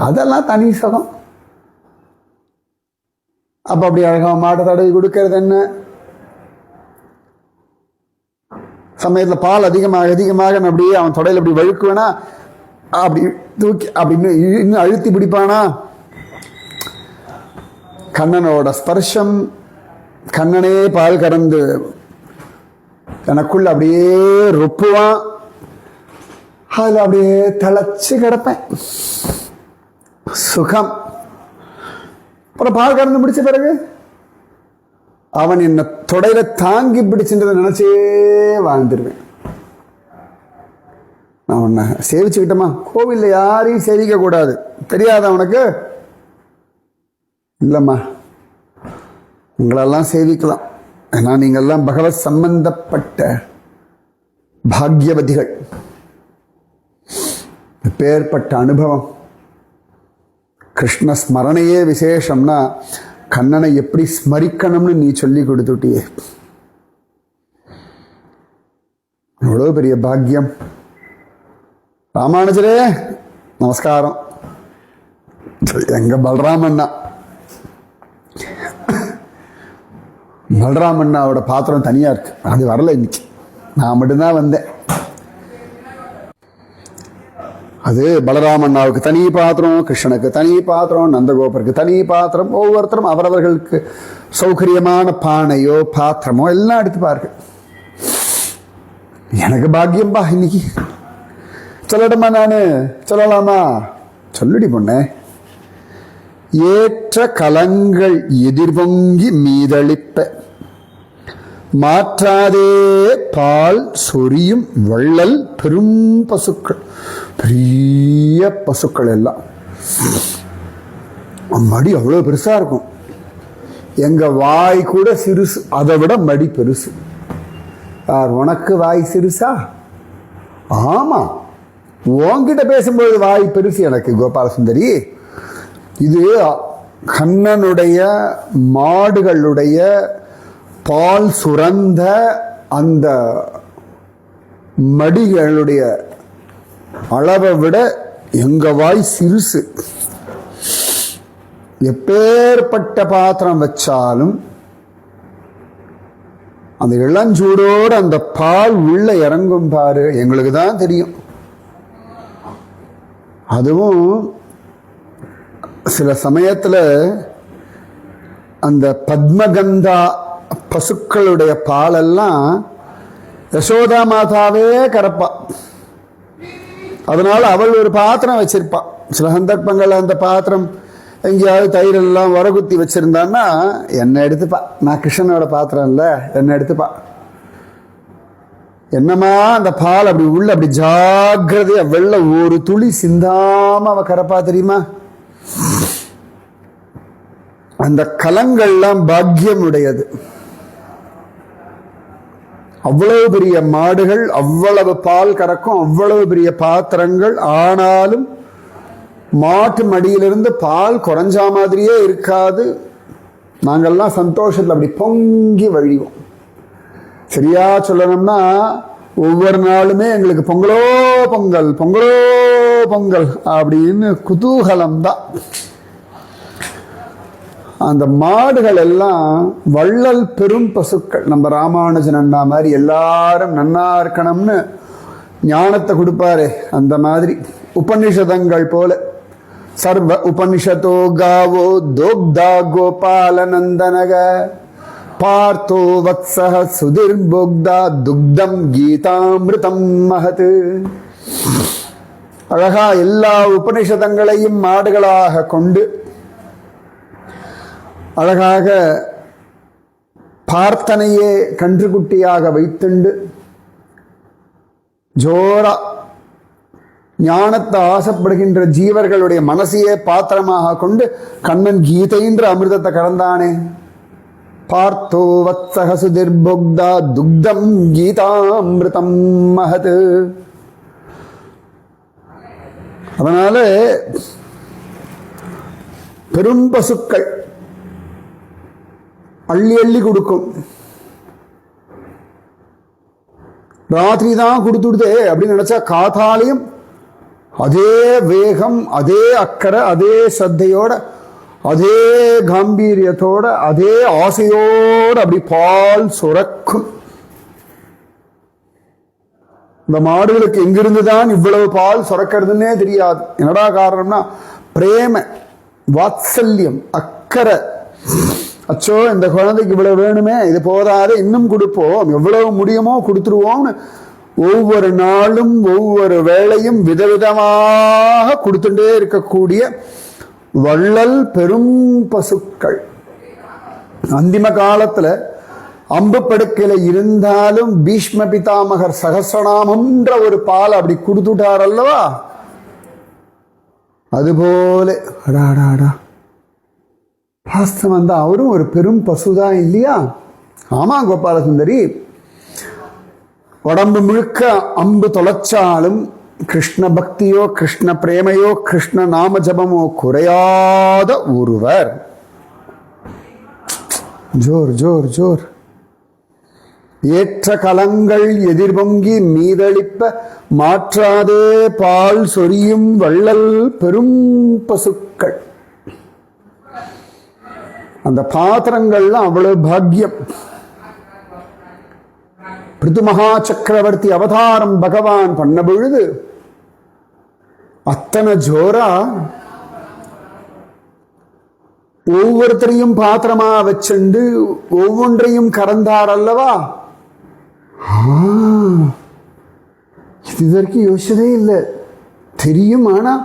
அதெல்லாம் தனி சுகம். அப்ப அப்படி அழகா மாட்டை தடவி கொடுக்கறது என்ன? சமயத்துல பால் அதிகமாக அப்படியே அவன் தொடையில் அப்படி வழுக்குவேனா, அப்படி தூக்கி அப்படின்னு இன்னும் அழுத்தி பிடிப்பானா. கண்ணனோட ஸ்பர்ஷம், கண்ணனே பால் கறந்து எனக்குள்ள அப்படியே ரொப்புவான். அதுல அப்படியே தளச்சு கிடப்பேன். சுகம். அப்புறம் பால் கறந்து பிடிச்ச பிறகு அவன் என்ன தொடையில தாங்கி பிடிச்சுன்றதை நினைச்சே வாழ்ந்துருவேன். நான் உன்னை சேவிச்சுக்கிட்டோமா? கோவில்ல யாரையும் சேவிக்க கூடாது, தெரியாத அவனுக்கு? இல்லம்மா, உங்களெல்லாம் சேவிக்கலாம். ஏன்னா நீங்கள்லாம் பகவத் சம்பந்தப்பட்ட பாக்யவதிகள். எப்பேற்பட்ட அனுபவம். கிருஷ்ண ஸ்மரணையே விசேஷம்னா கண்ணனை எப்படி ஸ்மரிக்கணும்னு நீ சொல்லி கொடுத்துட்டியே, எவ்வளோ பெரிய பாக்கியம். ராமானுஜரே நமஸ்காரம். எங்க பலராமண்ணா, பலராமண்ணாவோட பாத்திரம் தனியா இருக்கு, அது வரல இன்னைக்கு, நான் மட்டும்தான் வந்தேன். அது பலராமண்ணாவுக்கு தனி பாத்திரம், கிருஷ்ணனுக்கு தனி பாத்திரம், நந்தகோபருக்கு தனி பாத்திரம். ஒவ்வொருத்தரும் அவரவர்களுக்கு சௌகரியமான பானையோ பாத்திரமோ எல்லாம் எடுத்துப்பார்கள். எனக்கு பாக்கியம்பா இன்னைக்கு. சொல்லட்டுமா? நானு சொல்லலாமா? சொல்லுடி பொண்ணே. ஏற்ற கலங்கள் எதிர்பொங்கி மீதளிப்ப மாற்றாதே பால் சொரியும் வள்ளல் பெரும் பசுக்கள், பெரிய பசுக்கள் எல்லாம். மடி அவ்வளவு பெருசா இருக்கும். எங்க வாய் கூட சிறுசு, அதை விட மடி பெருசு. யார் உனக்கு வாய் சிறுசா? ஆமா, உன்கிட்ட பேசும்போது வாய் பெருசு எனக்கு கோபாலசுந்தரி. இது கண்ணனுடைய மாடுகளுடைய பால் சுரந்த அந்த மடிகளுடைய அளவை விட எங்க வாய் சிறுசு. எப்பேற்பட்ட பாத்திரம் வச்சாலும் அந்த இளஞ்சூடோடு அந்த பால் உள்ள இறங்கும் பாரு, எங்களுக்கு தான் தெரியும். அதுவும் சில சமயத்துல அந்த பத்மகந்தா பசுக்களுடைய பாலெல்லாம் யசோதா மாதாவே கறப்பா. அதனால அவள் ஒரு பாத்திரம் வச்சிருப்பா. சில சந்தர்ப்பங்கள் அந்த பாத்திரம் எங்கேயாவது தயிர் எல்லாம் வரகுத்தி வச்சிருந்தான்னா என்ன எடுத்துப்பா. நான் கிருஷ்ணனோட பாத்திரம் இல்ல, என்ன எடுத்துப்பா. என்னமா அந்த பால் அப்படி உள்ள அப்படி ஜாக்கிரதையா வெள்ள ஒரு துளி சிந்தாம அவ கறப்பா தெரியுமா? அந்த கலங்கள்லாம் பாக்கியம் உடையது. அவ்வளவு பெரிய மாடுகள், அவ்வளவு பால் கறக்கும், அவ்வளவு பெரிய பாத்திரங்கள். ஆனாலும் மாட்டு மடியிலிருந்து பால் குறைஞ்சா மாதிரியே இருக்காது. நாங்கள்லாம் சந்தோஷத்தில் அப்படி பொங்கி வழிவோம். சரியா சொல்லணும்னா ஒவ்வொரு நாளுமே எங்களுக்கு பொங்கலோ பொங்கல், பொங்கலோ பொங்கல் அப்படின்னு குதூகலம் தான். அந்த மாடுகள் எல்லாம் வள்ளல் பெரும் பசுக்கள். நம்ம ராமானுஜன் அண்ணா மாதிரி எல்லாரும் நன்னா இருக்கணும்னு ஞானத்தை கொடுப்பாரு. அந்த மாதிரி உபநிஷதங்கள் போல சர்வ உபனிஷத்தோ காவோ தோக்தா கோபால நந்தனக பார்த்தோ வத்சஹ சுதிர் போக்தா துக்தம் கீதாமிருதம் மகத். அழகா எல்லா உபனிஷதங்களையும் மாடுகளாக கொண்டு அழகாக பார்த்தனையே கன்றுக்குட்டியாக வைத்துண்டு ஜோரா ஞானத்தை ஆசைப்படுகின்ற ஜீவர்களுடைய மனசையே பாத்திரமாக கொண்டு கண்ணன் கீதைன்ற அமிர்தத்தை கறந்தானே. பார்த்தோ வத்சக சுதிர்புக்தா துக்தம் கீதாமிருதம் மகத். அதனால பெரும் பசுக்கள் அள்ளி அள்ளி கொடுக்கும். ராத்திரி தான் கொடுத்துடுதே அப்படின்னு நினைச்சா காத்தாலையும் அதே வேகம், அதே அக்கறை, அதே சத்தையோட, அதே காம்பீரியத்தோட, அதே ஆசையோட அப்படி பால் சுரக்கும். இந்த மாடுகளுக்கு எங்கிருந்துதான் இவ்வளவு பால் சுரக்கிறதுன்னே தெரியாது. என்னடா காரணம்னா பிரேம, வாத்சல்யம், அக்கறை. அச்சோ இந்த குழந்தைக்கு இவ்வளவு வேணுமே, இது போதாது, இன்னும் கொடுப்போம், எவ்வளவு முடியுமோ கொடுத்துருவோம்னு ஒவ்வொரு நாளும் ஒவ்வொரு வேளையும் விதவிதமாக கொடுத்துட்டே இருக்கக்கூடிய வள்ளல் பெரும் பசுக்கள். அந்திம காலத்துல அம்பு படுக்கையில இருந்தாலும் பீஷ்ம பிதாமகர் சகசிரநாமம்ன்ற ஒரு பால் அப்படி கொடுத்துட்டார் அல்லவா. அதுபோல அடாடாடா பாஸ்தம் வந்தா அவரும் ஒரு பெரும் பசுதான் இல்லையா? ஆமா கோபாலசுந்தரி, உடம்பு முழுக்க அம்பு தொலைச்சாலும் கிருஷ்ண பக்தியோ கிருஷ்ண பிரேமையோ கிருஷ்ண நாம ஜபமோ குறையாத ஒருவர். ஜோர் ஜோர் ஜோர். ஏற்ற கலங்கள் எதிர்பொங்கி மீதளிப்ப மாற்றாதே பால் சொரியும் வள்ளல் பெரும் பசுக்கள். அந்த பாத்திரங்கள்லாம் அவ்வளவு பாக்கியம். பிருது மகா சக்கரவர்த்தி அவதாரம் பகவான் பண்ண பொழுது அத்தனை ஜோரா ஒவ்வொருத்தரையும் பாத்திரமா வச்சுண்டு ஒவ்வொன்றையும் கறந்தார் அல்லவா. இது வரைக்கும் யோசிச்சதே இல்லை, தெரியும். ஆனா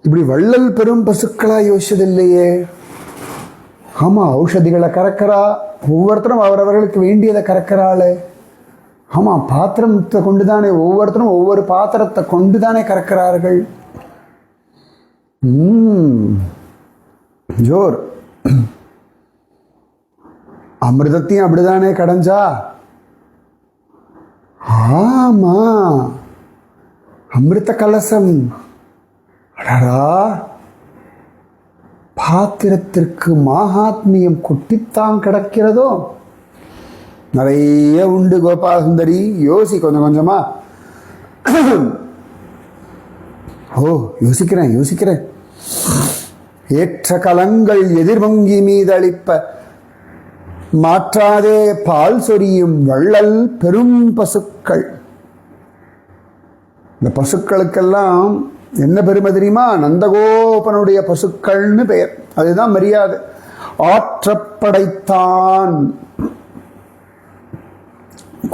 இப்படி வள்ளல் பெரும் பசுக்களா யோசிச்சதில்லையே. ஆமா, ஔஷதிகளை கறக்கிறா, ஒவ்வொருத்தரும் அவரவர்களுக்கு வேண்டியதை கறக்கிறாள். ஆமா, பாத்திரத்தை கொண்டுதானே ஒவ்வொருத்தரும் ஒவ்வொரு பாத்திரத்தை கொண்டுதானே கறக்கிறார்கள். ஜோர். அமிர்தத்தையும் அப்படிதானே கடைஞ்சா. ஆமா, அமிர்த கலசம். அடடா, பாத்திரத்திற்கு மகாத்மியம் கொட்டித்தான் கிடக்கிறதோ. நிறைய உண்டு கோபாலசுந்தரி, யோசி கொஞ்சம் கொஞ்சமா. யோசிக்கிறேன். ஏற்ற கலங்கள் எதிர்பொங்கி மீதளிப்ப மாற்றாதே பால் சொரியும் வள்ளல் பெரும் பசுக்கள். இந்த பசுக்களுக்கெல்லாம் என்ன பெருமை தெரியுமா? நந்தகோபனுடைய பசுக்கள்னு பெயர். அதுதான் மரியாதை. ஆற்றப்படைத்தான்.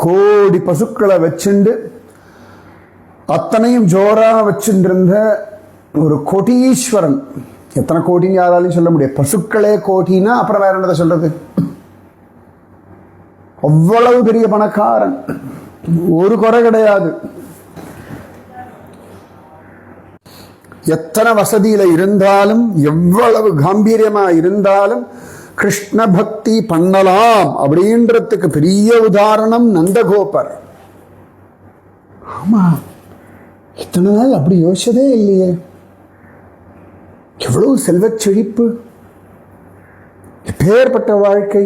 கோடி பசுக்களை வச்சுண்டு அத்தனையும் ஜோரா வச்சுருந்த ஒரு கோடீஸ்வரன். எத்தனை கோட்டின்னு யாராலையும் சொல்ல முடியாது. பசுக்களே கோட்டினா அப்புறம் வேற என்னதை சொல்றது? அவ்வளவு பெரிய பணக்காரன், ஒரு குறை கிடையாது. எத்தனை வசதியில இருந்தாலும், எவ்வளவு காம்பீரியமா இருந்தாலும் கிருஷ்ண பக்தி பண்ணலாம் அப்படின்றதுக்கு பெரிய உதாரணம் நந்தகோபர். ஆமா, இத்தனை நாள் அப்படி யோசிச்சதே இல்லையே. எவ்வளவு செல்வச் செழிப்பு, எப்பேற்பட்ட வாழ்க்கை.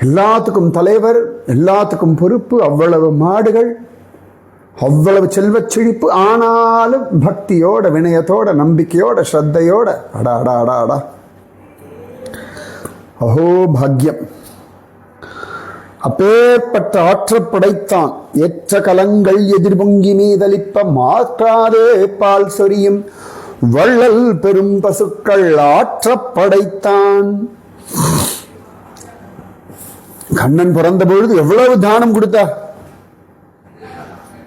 எல்லாத்துக்கும் தலைவர், எல்லாத்துக்கும் பொறுப்பு, அவ்வளவு மாடுகள், அவ்வளவு செல்வச் செழிப்பு. ஆனாலும் பக்தியோட, வினயத்தோட, நம்பிக்கையோட, ஸ்ரத்தையோட. அடா அடா அடா அடா, அஹோ பாக்யம். அப்பேற்பட்ட ஆற்றப்படைத்தான். ஏற்ற கலங்கள் எதிர்பொங்கி மீதளிப்ப மாற்றாதே பால் சொரியும் வள்ளல் பெரும் பசுக்கள் ஆற்றப்படைத்தான். கண்ணன் பிறந்த பொழுது எவ்வளவு தானம் கொடுத்தா.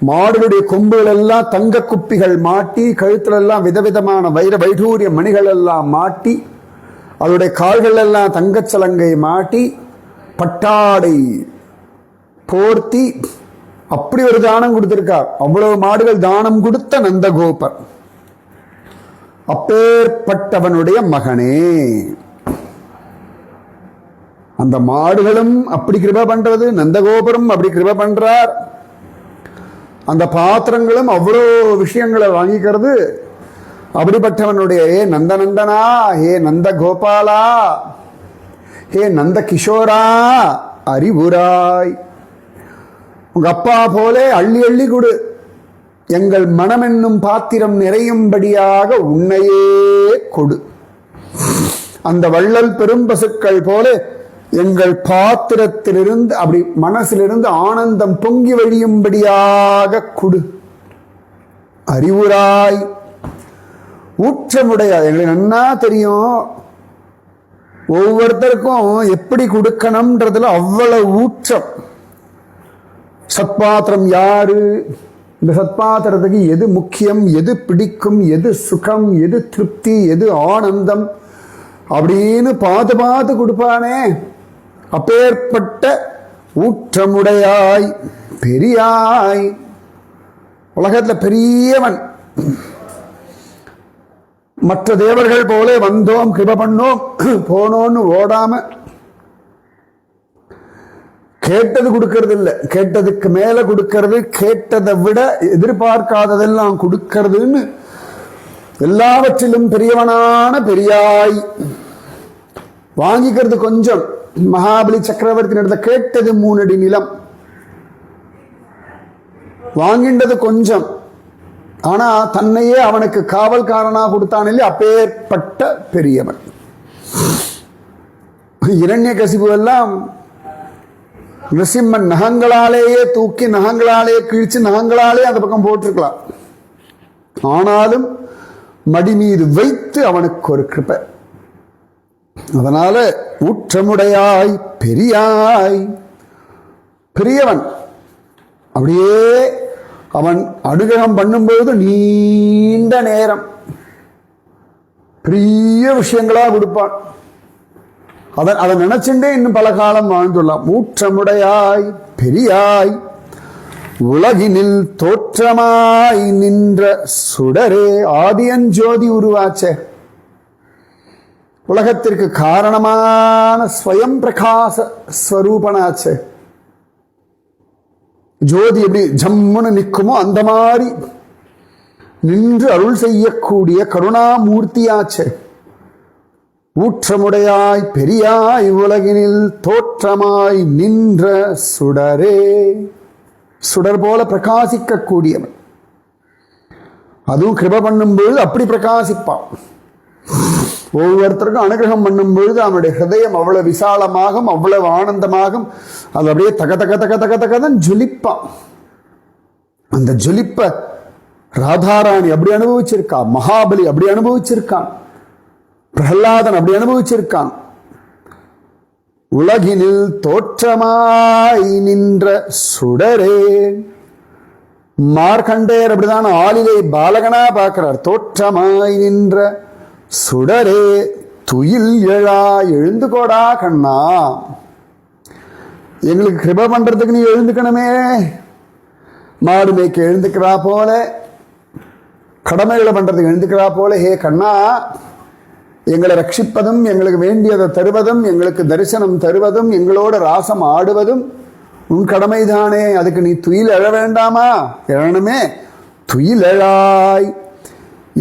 மாடுகளுடைய கொம்புகள் எல்லாம் தங்க குப்பிகள் மாட்டி, கழுத்துல எல்லாம் விதவிதமான வைர வைடூரிய மணிகள் எல்லாம் மாட்டி, அதோடைய கால்கள் எல்லாம் தங்கச்சலங்கை மாட்டி, பட்டாடை போர்த்தி அப்படி ஒரு தானம் கொடுத்திருக்கார். அவ்வளவு மாடுகள் தானம் கொடுத்த நந்தகோபர். அப்பேற்பட்டவனுடைய மகனே. அந்த மாடுகளும் அப்படி கிருபை பண்றது, நந்தகோபுரம் அப்படி கிருபை பண்றார். அந்த பாத்திரங்களும் அவ்வளோ விஷயங்களை வாங்கிக்கிறது. அப்படிப்பட்டவனுடைய ஹே நந்தநந்தனா, ஹே நந்த கோபாலா, ஹே நந்த கிஷோரா, அறிவுராய். உங்க அப்பா போலே அள்ளி அள்ளி கொடு, எங்கள் மனம் என்னும் பாத்திரம் நிறையும்படியாக உன்னையே கொடு. அந்த வள்ளல் பெரும் பசுக்கள் போல எங்கள் பாத்திரத்திலிருந்து அப்படி மனசிலிருந்து ஆனந்தம் பொங்கி வழியும்படியாக கொடு. அறிவுராய். ஊற்றமுடைய, எங்களுக்கு நன்னா தெரியும் ஒவ்வொருத்தருக்கும் எப்படி கொடுக்கணும்ன்றதுல அவ்வளவு ஊற்றம். சத்பாத்திரம் யாரு, இந்த சத்பாத்திரத்துக்கு எது முக்கியம், எது பிடிக்கும், எது சுகம், எது திருப்தி, எது ஆனந்தம் அப்படின்னு பார்த்து பார்த்து கொடுப்பானே. அப்பேற்பட்ட ஊற்றமுடையாய் பெரியாய். உலகத்துல பெரியவன். மற்ற தேவர்கள் போல வந்தோம் கிருப பண்ணோம் போனோன்னு ஓடாம கேட்டது கொடுக்கறது இல்லை, கேட்டதுக்கு மேல கொடுக்கறது, கேட்டதை விட எதிர்பார்க்காததெல்லாம் கொடுக்கறதுன்னு எல்லாவற்றிலும் பெரியவனான பெரியாய். வாங்கிக்கிறது கொஞ்சம். மகாபலி சக்கரவர்த்தி நடத்த கேட்டது 3 அடி நிலம், வாங்கின்றது கொஞ்சம். ஆனா தன்னையே அவனுக்கு காவல்காரனா கொடுத்தான் இல்லையா, அப்பேற்பட்ட பெரியவன். இரண்யகசிபு எல்லாம் நரசிம்மன் நகங்களாலேயே தூக்கி, நகங்களாலே கிழிச்சு, நகங்களாலே அந்த பக்கம் போட்டிருக்கலாம். ஆனாலும் மடி மீது வைத்து அவனுக்கு ஒரு கிருபை. அதனால ஊற்றமுடையாய் பெரியாய். பெரியவன். அப்படியே அவன் அனுகிரகம் பண்ணும்போது நீண்ட நேரம் பெரிய விஷயங்களா கொடுப்பான். அதை நினைச்சுட்டே இன்னும் பல காலம் வாழ்ந்துள்ளான். ஊற்றமுடையாய் பெரியாய் உலகினில் தோற்றமாய் நின்ற சுடரே. ஆதியஞ்சோதி உருவாச்சே, உலகத்திற்கு காரணமான ஸ்வயம் பிரகாச ஸ்வரூபனாச்சே. ஜோதி எப்படி ஜம்முன்னு நிற்குமோ அந்த மாதிரி நின்று அருள் செய்யக்கூடிய கருணாமூர்த்தியாச்சே. ஊற்றமுடையாய் பெரியாய் உலகினில் தோற்றமாய் நின்ற சுடரே. சுடர் போல பிரகாசிக்க கூடியவன். அதுவும் கிருப பண்ணும்பொழுது அப்படி பிரகாசிப்பான். ஒவ்வொருத்தருக்கும் அனுகிரகம் பண்ணும் பொழுது அவனுடைய ஹிருதயம் அவ்வளவு விசாலமாகும், அவ்வளவு ஆனந்தமாகும். அது அப்படியே தக தக தக தக தகதான் ஜொலிப்பான். அந்த ஜொலிப்ப ராதாராணி அப்படி அனுபவிச்சிருக்கான், மகாபலி அப்படி அனுபவிச்சிருக்கான், பிரகலாதன் அப்படி அனுபவிச்சிருக்கான். உலகினில் தோற்றமாய் நின்ற சுடரே. மார்க்கண்டேயர் அப்படிதான் ஆளிலை பாலகனா பார்க்கிறார். தோற்றமாய் நின்ற சுடரே துயில் எழா. எழுந்து கோடா கண்ணா, எங்களுக்கு கிருப பண்றதுக்கு நீ எழுந்துக்கணுமே. மாடு மேய்க்க எழுந்துக்கிறா போல, கடமைகளை பண்றதுக்கு எழுந்துக்கிறா போல, ஹே கண்ணா எங்களை ரட்சிப்பதும், எங்களுக்கு வேண்டியதை தருவதும், எங்களுக்கு தரிசனம் தருவதும், எங்களோட ராசம் ஆடுவதும் உன் கடமைதானே. அதுக்கு நீ துயில் எழ வேண்டாமா? எழணுமே. துயில் எழாய்.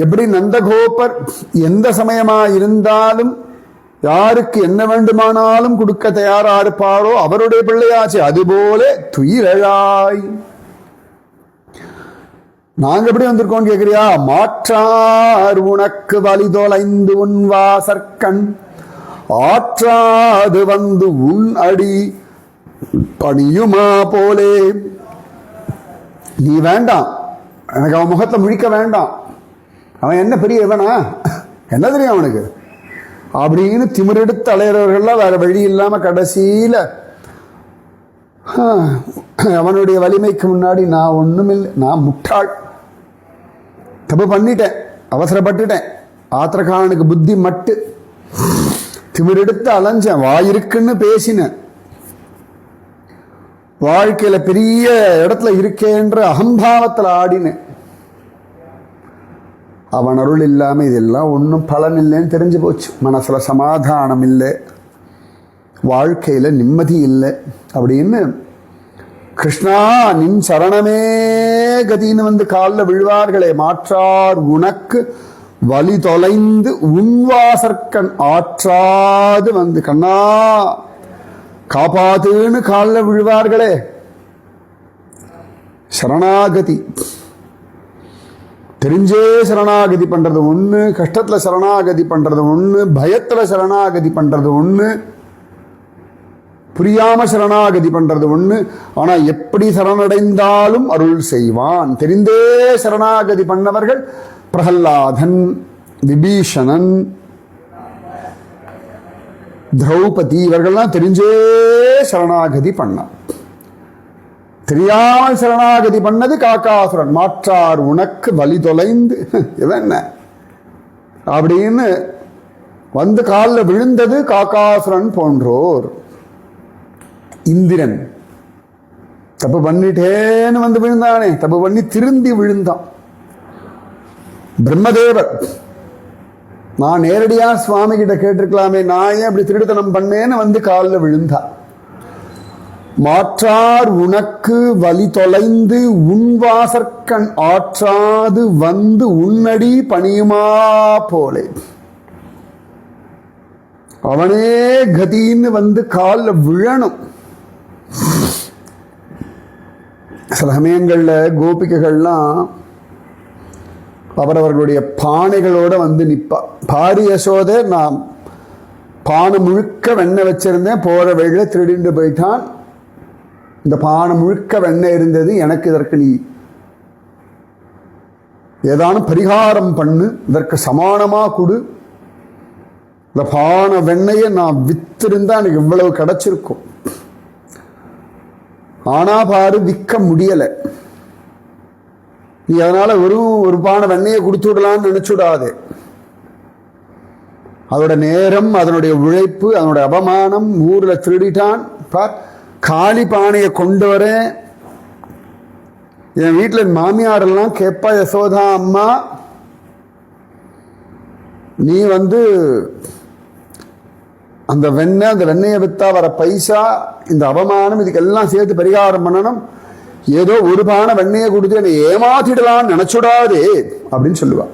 எப்படி நந்தகோபர் எந்த சமயமா இருந்தாலும் யாருக்கு என்ன வேண்டுமானாலும் கொடுக்க தயாரா இருப்பாரோ அவருடைய பிள்ளையாச்சு, அதுபோல துயிலழாய். நாங்க எப்படி வந்திருக்கோம் கேக்குறியா? மாற்றார் உனக்கு வலிதொலைந்து உன் வாசற்கண் ஆற்றாது வந்து உன் அடி பணியுமா போலே. நீ வேண்டாம், எனக்கு அவன் முகத்தை முழிக்க வேண்டாம். அவன் என்ன பெரிய இவனா, என்ன தெரியும் அவனுக்கு அப்படின்னு திமிரெடுத்து அலையிறவர்கள்லாம் வேற வழி இல்லாம கடைசியில அவனுடைய வலிமைக்கு முன்னாடி நான் ஒண்ணுமில்லை, நான் முட்டாள், தப்பு பண்ணிட்டேன், அவசரப்பட்டுட்டேன், ஆத்திரக்காரனுக்கு புத்தி மட்டு, திமிரெடுத்து அலைஞ்சேன், வாயிருக்குன்னு பேசினேன், வாழ்க்கையில பெரிய இடத்துல இருக்கேன்ற அகம்பாவத்தில் ஆடினேன். அவன் அருள் இல்லாம இதெல்லாம் ஒன்றும் பலன் இல்லைன்னு தெரிஞ்சு போச்சு. மனசுல சமாதானம் இல்லை, வாழ்க்கையில நிம்மதி இல்லை அப்படின்னு கிருஷ்ணா நின் சரணமே கதின்னு வந்து காலில் விழுவார்களே. மாற்றார் உனக்கு வலி தொலைந்து உன்வாசற்கண் ஆற்றாது வந்து கண்ணா காப்பாத்துன்னு காலில் விழுவார்களே. சரணாகதி தெரிஞ்சே சரணாகதி பண்றது ஒண்ணு, கஷ்டத்துல சரணாகதி பண்றது ஒண்ணு, பயத்துல சரணாகதி பண்றது ஒண்ணு, புரியாம சரணாகதி பண்றது ஒண்ணு. ஆனா எப்படி சரணடைந்தாலும் அருள் செய்வான். தெரிந்தே சரணாகதி பண்ணவர்கள் பிரகல்லாதன், விபீஷணன், திரௌபதி இவர்கள்லாம் தெரிஞ்சே சரணாகதி பண்ணான். தெரியாமல் சரணாகதி பண்ணது காக்காசுரன். மாற்றார் உனக்கு வலி தொலைந்து இவன் அப்படின்னு வந்து காலில் விழுந்தது காக்காசுரன் போன்றோர். இந்திரன் தப்பு பண்ணிட்டேன்னு வந்து விழுந்தானே, தப்பு பண்ணி திருந்தி விழுந்தான். பிரம்மதேவர் நான் நேரடியா சுவாமி கிட்ட கேட்டிருக்கலாமே, நான் ஏன் அப்படி திருடுத்தனம் பண்ணேன்னு வந்து காலில் விழுந்தான். மாற்றார் உனக்கு வலி தொலைந்து உன்வாசற்கண் ஆற்றாது வந்து உன்னடி பணியுமா போலே. அவனே கதின்னு வந்து காலில் விழணும். சில சமயங்கள்ல கோபிகைகள்லாம் அவரவர்களுடைய பானைகளோட வந்து நிற்பா. பாரி யசோதை நான் பானை முழுக்க வெண்ணெய் வச்சிருந்தேன், போற வழியில திருடிண்டு போயிட்டான், இந்த பானை முழுக்க வெண்ணெய் இருந்தது, எனக்கு இதற்கு நீ ஏதானும் பரிகாரம் பண்ணு, இதற்கு சமானமா கொடு, இந்த பானை வெண்ணெயை நான் வித்திருந்தா எனக்கு இவ்வளவு கிடைச்சிருக்கும், ஆனா பாரு விற்க முடியல, நீ அதனால ஒரு பானை வெண்ணெயை கொடுத்து விடலான்னு நினைச்சுடாதே. அதோட நேரம், அதனுடைய உழைப்பு, அதனுடைய அவமானம், ஊர்ல திருடிட்டான் பார், காளி பானையை கொண்டு வரேன். என் வீட்டில் என் மாமியார் எல்லாம் கேட்பா, யசோதா அம்மா நீ வந்து அந்த வெண்ணெயை வித்தா வர பைசா, இந்த அவமானம், இதுக்கெல்லாம் சேர்த்து பரிகாரம் பண்ணணும், ஏதோ ஒரு பானை வெண்ணெயை கொடுத்து என்னை ஏமாத்திடலான்னு நினைச்சுடாதே அப்படின்னு சொல்லுவா.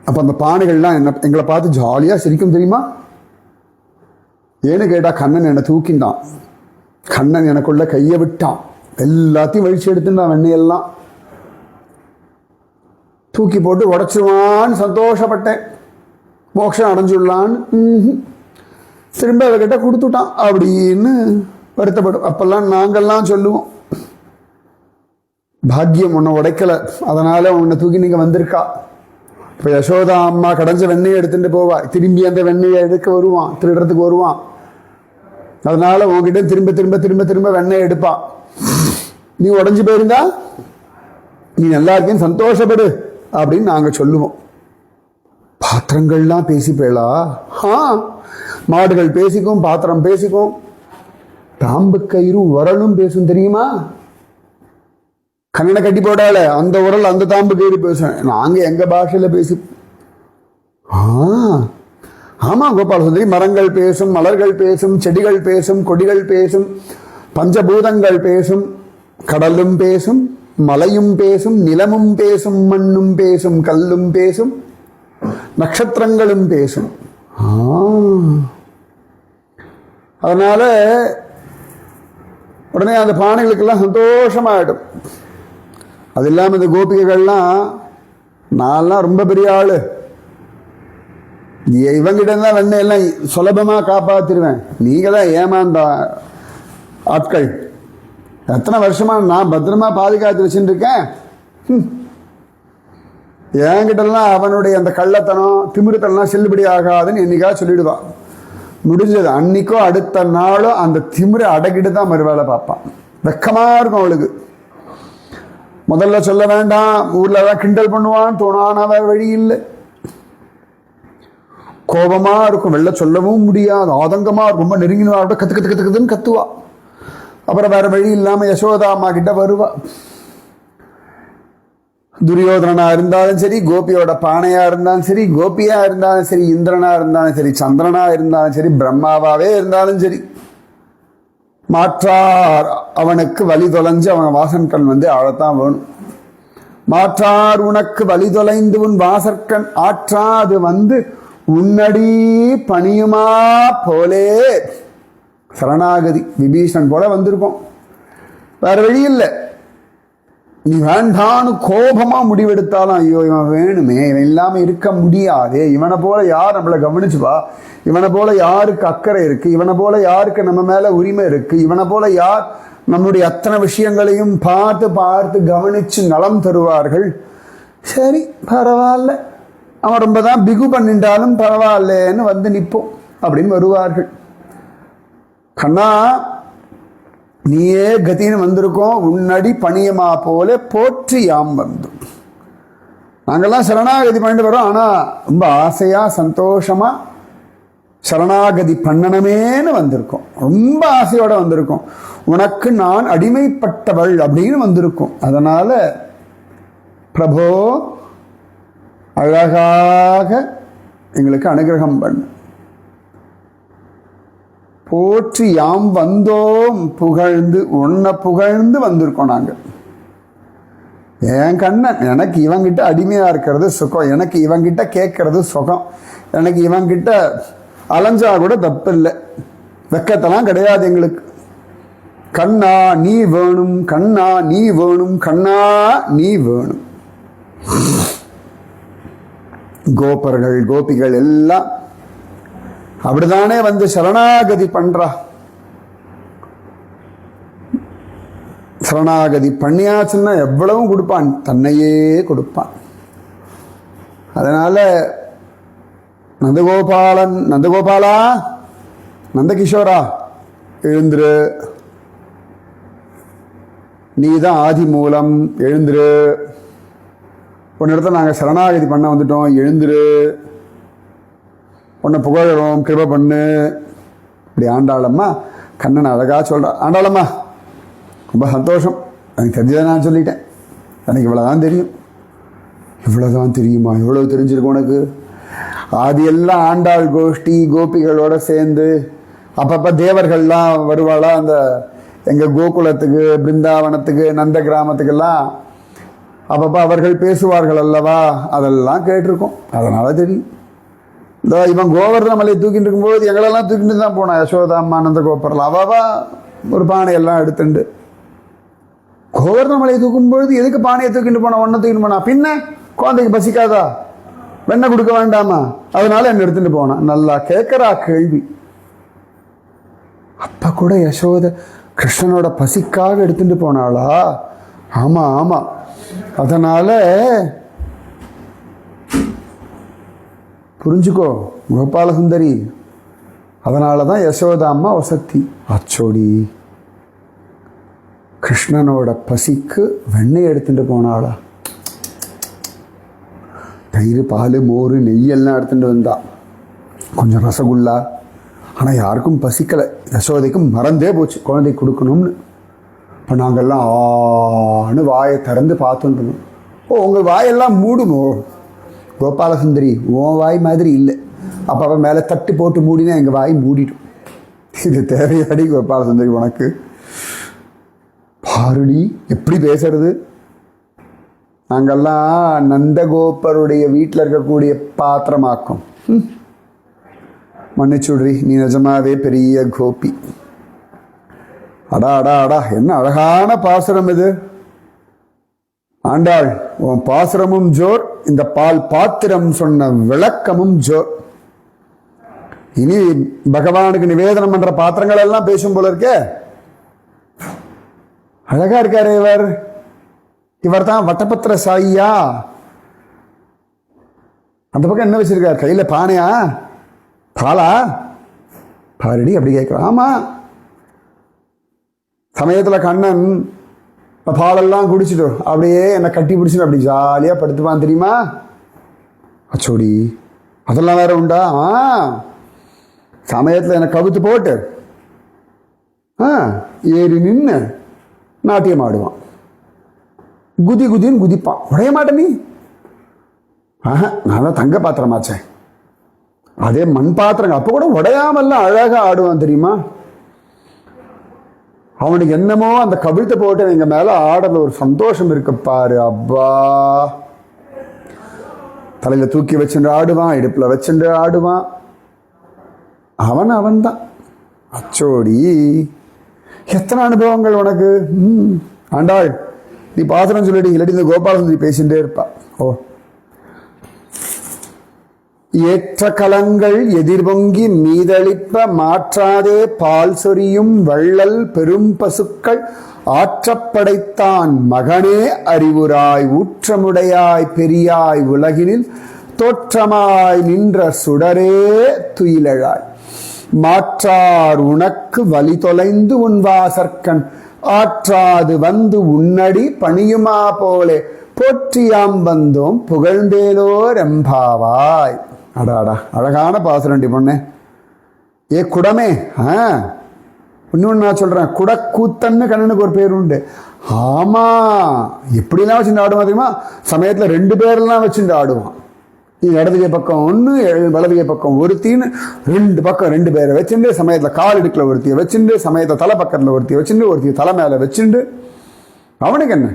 அப்ப அந்த பானைகள்லாம் என்ன எங்களை பார்த்து ஜாலியா சிரிக்கும் தெரியுமா? ஏன்னு கேட்டா, கண்ணன் என்னை தூக்கின்றான், கண்ணன் எனக்குள்ள கையை விட்டான், எல்லாத்தையும் வழிச்சு எடுத்துட்டான், வெண்ணையெல்லாம் தூக்கி போட்டு உடைச்சிருவான்னு சந்தோஷப்பட்டேன், மோட்சம் அடைஞ்சுடலான்னு. திரும்ப அவர்கிட்ட கொடுத்துட்டான் அப்படின்னு வருத்தப்படும். அப்பெல்லாம் நாங்கள்லாம் சொல்லுவோம், பாக்கியம் உன்னை உடைக்கல, அதனால உன்னை தூக்கி நீங்க வந்திருக்கா. இப்ப யசோதா அம்மா கடைஞ்ச வெண்ணெயை எடுத்துட்டு போவா, திரும்பி அந்த வெண்ணெயை எடுக்க வருவான், திருடுறதுக்கு வருவான், அதனால உன்கிட்ட திரும்ப திரும்ப திரும்ப திரும்ப வெண்ணெய் எடுப்பான். நீ உடஞ்சு போயிருந்தா நீ எல்லாருக்கையும் சந்தோஷப்படு அப்படின்னு நாங்க சொல்லுவோம். பாத்திரங்கள்லாம் பேசிப்பேளா? மாடுகள் பேசிக்கும், பாத்திரம் பேசிக்கும், தாம்பு கயிறும் உரலும் பேசும் தெரியுமா? கண்ணனை கட்டி போடால அந்த உரல் அந்த தாம்பு கயிறு பேசும், நாங்க எங்க பாஷையில பேசி. ஆமா கோபால சுந்தரி, மரங்கள் பேசும், மலர்கள் பேசும், செடிகள் பேசும், கொடிகள் பேசும், பஞ்சபூதங்கள் பேசும், கடலும் பேசும், மலையும் பேசும், நிலமும் பேசும், மண்ணும் பேசும், கல்லும் பேசும், நட்சத்திரங்களும் பேசும். அதனால உடனே அந்த பானைகளுக்கெல்லாம் சந்தோஷமாயிடும். அது இல்லாமல் இந்த கோபிகைகள்லாம், நான்லாம் ரொம்ப பெரிய ஆளு, இவங்கிட்ட தான் வெண்ணெயெல்லாம் சுலபமா காப்பாத்திருவேன், நீங்க தான் ஏமாந்த ஆட்கள், எத்தனை வருஷமா நான் பத்திரமா பாதுகாத்து வச்சுட்டு இருக்கேன், என்கிட்டலாம் அவனுடைய அந்த கள்ளத்தனம் திமிருத்தெல்லாம் செல்லுபடி ஆகாதுன்னு என்னைக்காக சொல்லிடுவான். முடிஞ்சது அன்னைக்கோ அடுத்த நாளோ அந்த திமிரை அடக்கிட்டு தான் மறுவேளை பார்ப்பான். வெக்கமா இருக்கும் அவளுக்கு. முதல்ல சொல்ல வேண்டாம், ஊர்ல தான் கிண்டல் பண்ணுவான் தோணான வழி இல்லை. கோபமா இருக்கும், வெளில சொல்லவும் முடியாது, ஆதங்கமா இருக்கும், ரொம்ப நெருங்கினா கத்து கத்து கத்து கத்துன்னு கத்துவா. அப்புறம் வேற வழி இல்லாம யசோதா அம்மா கிட்ட வருவா. துரியோதனா இருந்தாலும் சரி, கோபியோட பானையா இருந்தாலும் சரி, கோபியா இருந்தாலும் சரி, இந்திரனா இருந்தாலும் சரி, சந்திரனா இருந்தாலும் சரி, பிரம்மாவாவே இருந்தாலும் சரி, மாற்றார் அவனுக்கு வழி தொலைஞ்சு அவன் வாசன்கண் வந்து ஆழத்தான் வேணும். மாற்றார் உனக்கு வழி தொலைந்து உன் வாசற்கண் ஆற்றாது வந்து உன்னடி பணியுமா போலே. சரணாகதி விபீஷன் போல வந்திருக்கோம், வேற வழி இல்லை. நீ வேண்டான்னு கோபமா முடிவெடுத்தாலும் ஐயோ இவன் வேணுமே, இவன் இல்லாம இருக்க முடியாது, இவனை போல யார் நம்மளை கவனிச்சுப்பா, இவனை போல யாருக்கு அக்கறை இருக்கு, இவனை போல யாருக்கு நம்ம மேல உரிமை இருக்கு, இவனை போல யார் நம்முடைய அத்தனை விஷயங்களையும் பார்த்து பார்த்து கவனிச்சு நலம் தருவார்கள். சரி பரவாயில்ல, அவன் ரொம்ப தான் பிகு பண்ணிட்டாலும் பரவாயில்லன்னு வந்து நிற்போம் அப்படின்னு வருவார்கள். கண்ணா நீயே கத்தின்னு வந்திருக்கோம், உன்னடி பணியமா போல போற்றி யாம் வந்தோம். நாங்கள்லாம் சரணாகதி பண்ணிட்டு வரோம், ஆனால் ரொம்ப ஆசையாக சந்தோஷமாக சரணாகதி பண்ணணுமேன்னு வந்திருக்கோம், ரொம்ப ஆசையோடு வந்திருக்கோம். உனக்கு நான் அடிமைப்பட்டவள் அப்படின்னு வந்திருக்கோம். அதனால் பிரபோ அழகாக எங்களுக்கு அனுகிரகம் பண்ணு. போற்றி யாம் வந்தோம் புகழ்ந்து, உன்னை புகழ்ந்து வந்திருக்கோம் நாங்கள். என் கண்ணன் எனக்கு இவங்கிட்ட அடிமையாக இருக்கிறது சுகம், எனக்கு இவங்கிட்ட கேட்கறது சுகம், எனக்கு இவங்கிட்ட அலைஞ்சா கூட தப்பு இல்லை, வெக்கத்தெல்லாம் கிடையாது எங்களுக்கு. கண்ணா நீ வேணும், கண்ணா நீ வேணும், கண்ணா நீ வேணும். கோபர்கள் கோபிகள் எல்லாம் அப்படிதானே வந்து சரணாகதி பண்றா. சரணாகதி பண்ணியாச்சுன்னா எவ்வளவும் கொடுப்பான், தன்னையே கொடுப்பான். அதனால நந்தகோபாலா நந்தகிஷோரா எழுந்துரு, நீதான் ஆதி மூலம், எழுந்துரு. ஒரு இடத்துல நாங்கள் சரணாகதி பண்ண வந்துட்டோம், எழுந்துரு, உன்னை புகழறோம், கிருபை பண்ணு. இப்படி ஆண்டாளம்மா கண்ணன் அழகா சொல்றா. ஆண்டாளம்மா ரொம்ப சந்தோஷம், எனக்கு தெரிஞ்சதை நான் சொல்லிட்டேன், எனக்கு இவ்வளோதான் தெரியும். இவ்வளோதான் தெரியுமா? இவ்வளோ தெரிஞ்சிருக்கும் உனக்கு? ஆதியெல்லாம் ஆண்டாள் கோஷ்டி கோபிகளோட சேர்ந்து அப்பப்போ தேவர்கள்லாம் வருவாளா, அந்த எங்கள் கோகுலத்துக்கு, பிருந்தாவனத்துக்கு, நந்த கிராமத்துக்கெல்லாம் அப்பப்போ அவர்கள் பேசுவார்கள் அல்லவா, அதெல்லாம் கேட்டிருக்கோம், அதனால தெரியும். இந்த இவன் கோவர்தன மலையை தூக்கிட்டு இருக்கும்போது எங்களெல்லாம் தூக்கிட்டு தான் போனான் யசோதா அம்மா நந்த கோபுரலாம். அவாவா ஒரு பானையெல்லாம் எடுத்துண்டு கோவர்தன மலையை தூக்கும்பொழுது எதுக்கு பானையை தூக்கிட்டு போனா, ஒன்றை தூக்கிட்டு போனா, பின்ன குழந்தைக்கு பசிக்காதா, வெண்ணெய் கொடுக்க வேண்டாமா, அதனால என்ன எடுத்துட்டு போனான். நல்லா கேட்கறா கேள்வி. அப்ப கூட யசோத கிருஷ்ணனோட பசிக்காக எடுத்துட்டு போனாளா? ஆமா ஆமா. அதனால புரிஞ்சுக்கோ கோபாலசுந்தரி, அதனாலதான் யசோதா அம்மா வசத்தி. அச்சோடி, கிருஷ்ணனோட பசிக்கு வெண்ணெய் எடுத்துட்டு போனாளா? தயிர், பால், மோர், நெய்யெல்லாம் எடுத்துட்டு வந்தா, கொஞ்சம் ரசகுல்லா. ஆனால் யாருக்கும் பசிக்கலை, யசோதைக்கும் மறந்தே போச்சு குழந்தைக்கு கொடுக்கணும்னு. இப்போ நாங்கள்லாம் ஆன்னு வாயை திறந்து பார்த்துட்டு, ஓ உங்கள் வாயெல்லாம் மூடுமோ கோபாலசுந்தரி, உன் வாய் மாதிரி இல்லை, அப்போ மேலே தட்டு போட்டு மூடினா எங்கள் வாய் மூடிடும். இது தேவையாடி கோபாலசுந்தரி உனக்கு? பாருடி எப்படி பேசுறது. நாங்கள்லாம் நந்தகோபருடைய வீட்டில் இருக்கக்கூடிய பாத்திரமாக்கும். மன்னிச்சுடுறி, நீ நிஜமாவே பெரிய கோபி. அடா அடா அடா, என்ன அழகான பாசுரம் இது. ஆண்டாள் உன் பாசுரமும் ஜோர், இந்த பால் பாத்திரம் சொன்ன விளக்கமும் ஜோர். இனி பகவானுக்கு நிவேதனம் பண்ற பாத்திரங்கள் எல்லாம் பேசும் போல இருக்கே. அழகா இருக்காரு இவர். இவர் தான் வட்டபத்திர சாயியா. அந்த பக்கம் என்ன வச்சிருக்காரு கையில? பானையா, பாலா? பாரடி அப்படி கேட்கிறான். ஆமா, சமயத்துல கண்ணன் பாலெல்லாம் குடிச்சிட்டு அப்படியே என்னை கட்டி பிடிச்சிட்டு அப்படி ஜாலியா படுத்துப்பான் தெரியுமா? அச்சோடி, அதெல்லாம் வேற உண்டா? சமயத்தில் என்னை கவுத்து போட்டு ஏறி நின்று நாட்டியம் ஆடுவான். குதி குதின்னு குதிப்பான். உடைய மாட்டேன் நீ. நான் தான் தங்க பாத்திரமாச்சேன். அதே மண் பாத்திரங்க அப்போ கூட உடையாமல்லாம் அழகா ஆடுவான் தெரியுமா? அவனுக்கு என்னமோ அந்த கவிழ்த்து போட்டு எங்க மேல ஆடல ஒரு சந்தோஷம் இருக்கு பாரு. அப்பா, தலையில தூக்கி வச்சுட்டு ஆடுவான், இடுப்புல வச்சுட்டு ஆடுவான். அவன் தான் அச்சோடி. எத்தனை அனுபவங்கள் உனக்கு. ஆண்டாள், நீ பாத்திரம் சொல்லிட்டு இல்லாட்டி இந்த கோபாலசுந்தரி பேசிட்டே இருப்பா. ஏற்ற கலங்கள் எதிர்பொங்கி மீதளிப்ப மாற்றாதே பால் சொரியும் வள்ளல் பெரும் பசுக்கள் ஆற்றப்படைத்தான் மகனே அறிவுராய் ஊற்றமுடையாய் பெரியாய் உலகினில் தோற்றமாய் நின்ற சுடரே துயிலழாய் மாற்றார் உனக்கு வழி தொலைந்து உன் வாசற்கண் ஆற்றாது வந்து உன்னடி பணியுமா போலே போற்றியாம் வந்தோம் புகழ்ந்தேலோர் எம்பாவாய். அடாடா, அழகான பாசுரண்டி பொண்ணே. ஏ குடமே, இன்னொன்று நான் சொல்றேன், குடக்கூத்தன்னு கண்ணனுக்கு ஒரு பேர் உண்டு. ஆமா, எப்படிலாம் வச்சுட்டு ஆடுவான் தெரியுமா? சமயத்துல 2 பேரெல்லாம் வச்சுட்டு ஆடுவான். இடதுகை பக்கம் ஒன்று, வலதுகை பக்கம் ஒருத்தின்னு 2 பக்கம் 2 பேரை வச்சுட்டு, சமயத்துல கால் இடுக்கில் ஒருத்தியை வச்சுட்டு, சமயத்தை தலை பக்கத்தில் ஒருத்தியை வச்சுட்டு, ஒருத்தியை தலை மேல வச்சுட்டு, அவனுக்கு என்ன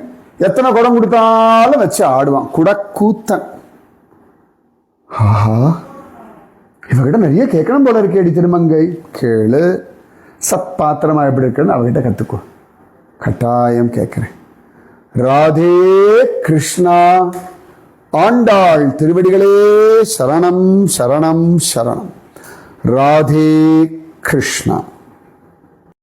எத்தனை குடம் கொடுத்தாலும் வச்சு ஆடுவான். குடக்கூத்தன். ஆஹா, இவகிட்ட நிறைய கேட்கணும் போல இருக்கேடி திருமங்கை. கேளு, சப்பாத்திரமா எப்படி இருக்குன்னு அவகிட்ட கத்துக்கோ. கட்டாயம் கேட்கிறேன். ராதே கிருஷ்ணா. ஆண்டாள் திருவடிகளே சரணம் சரணம் சரணம். ராதே கிருஷ்ணா.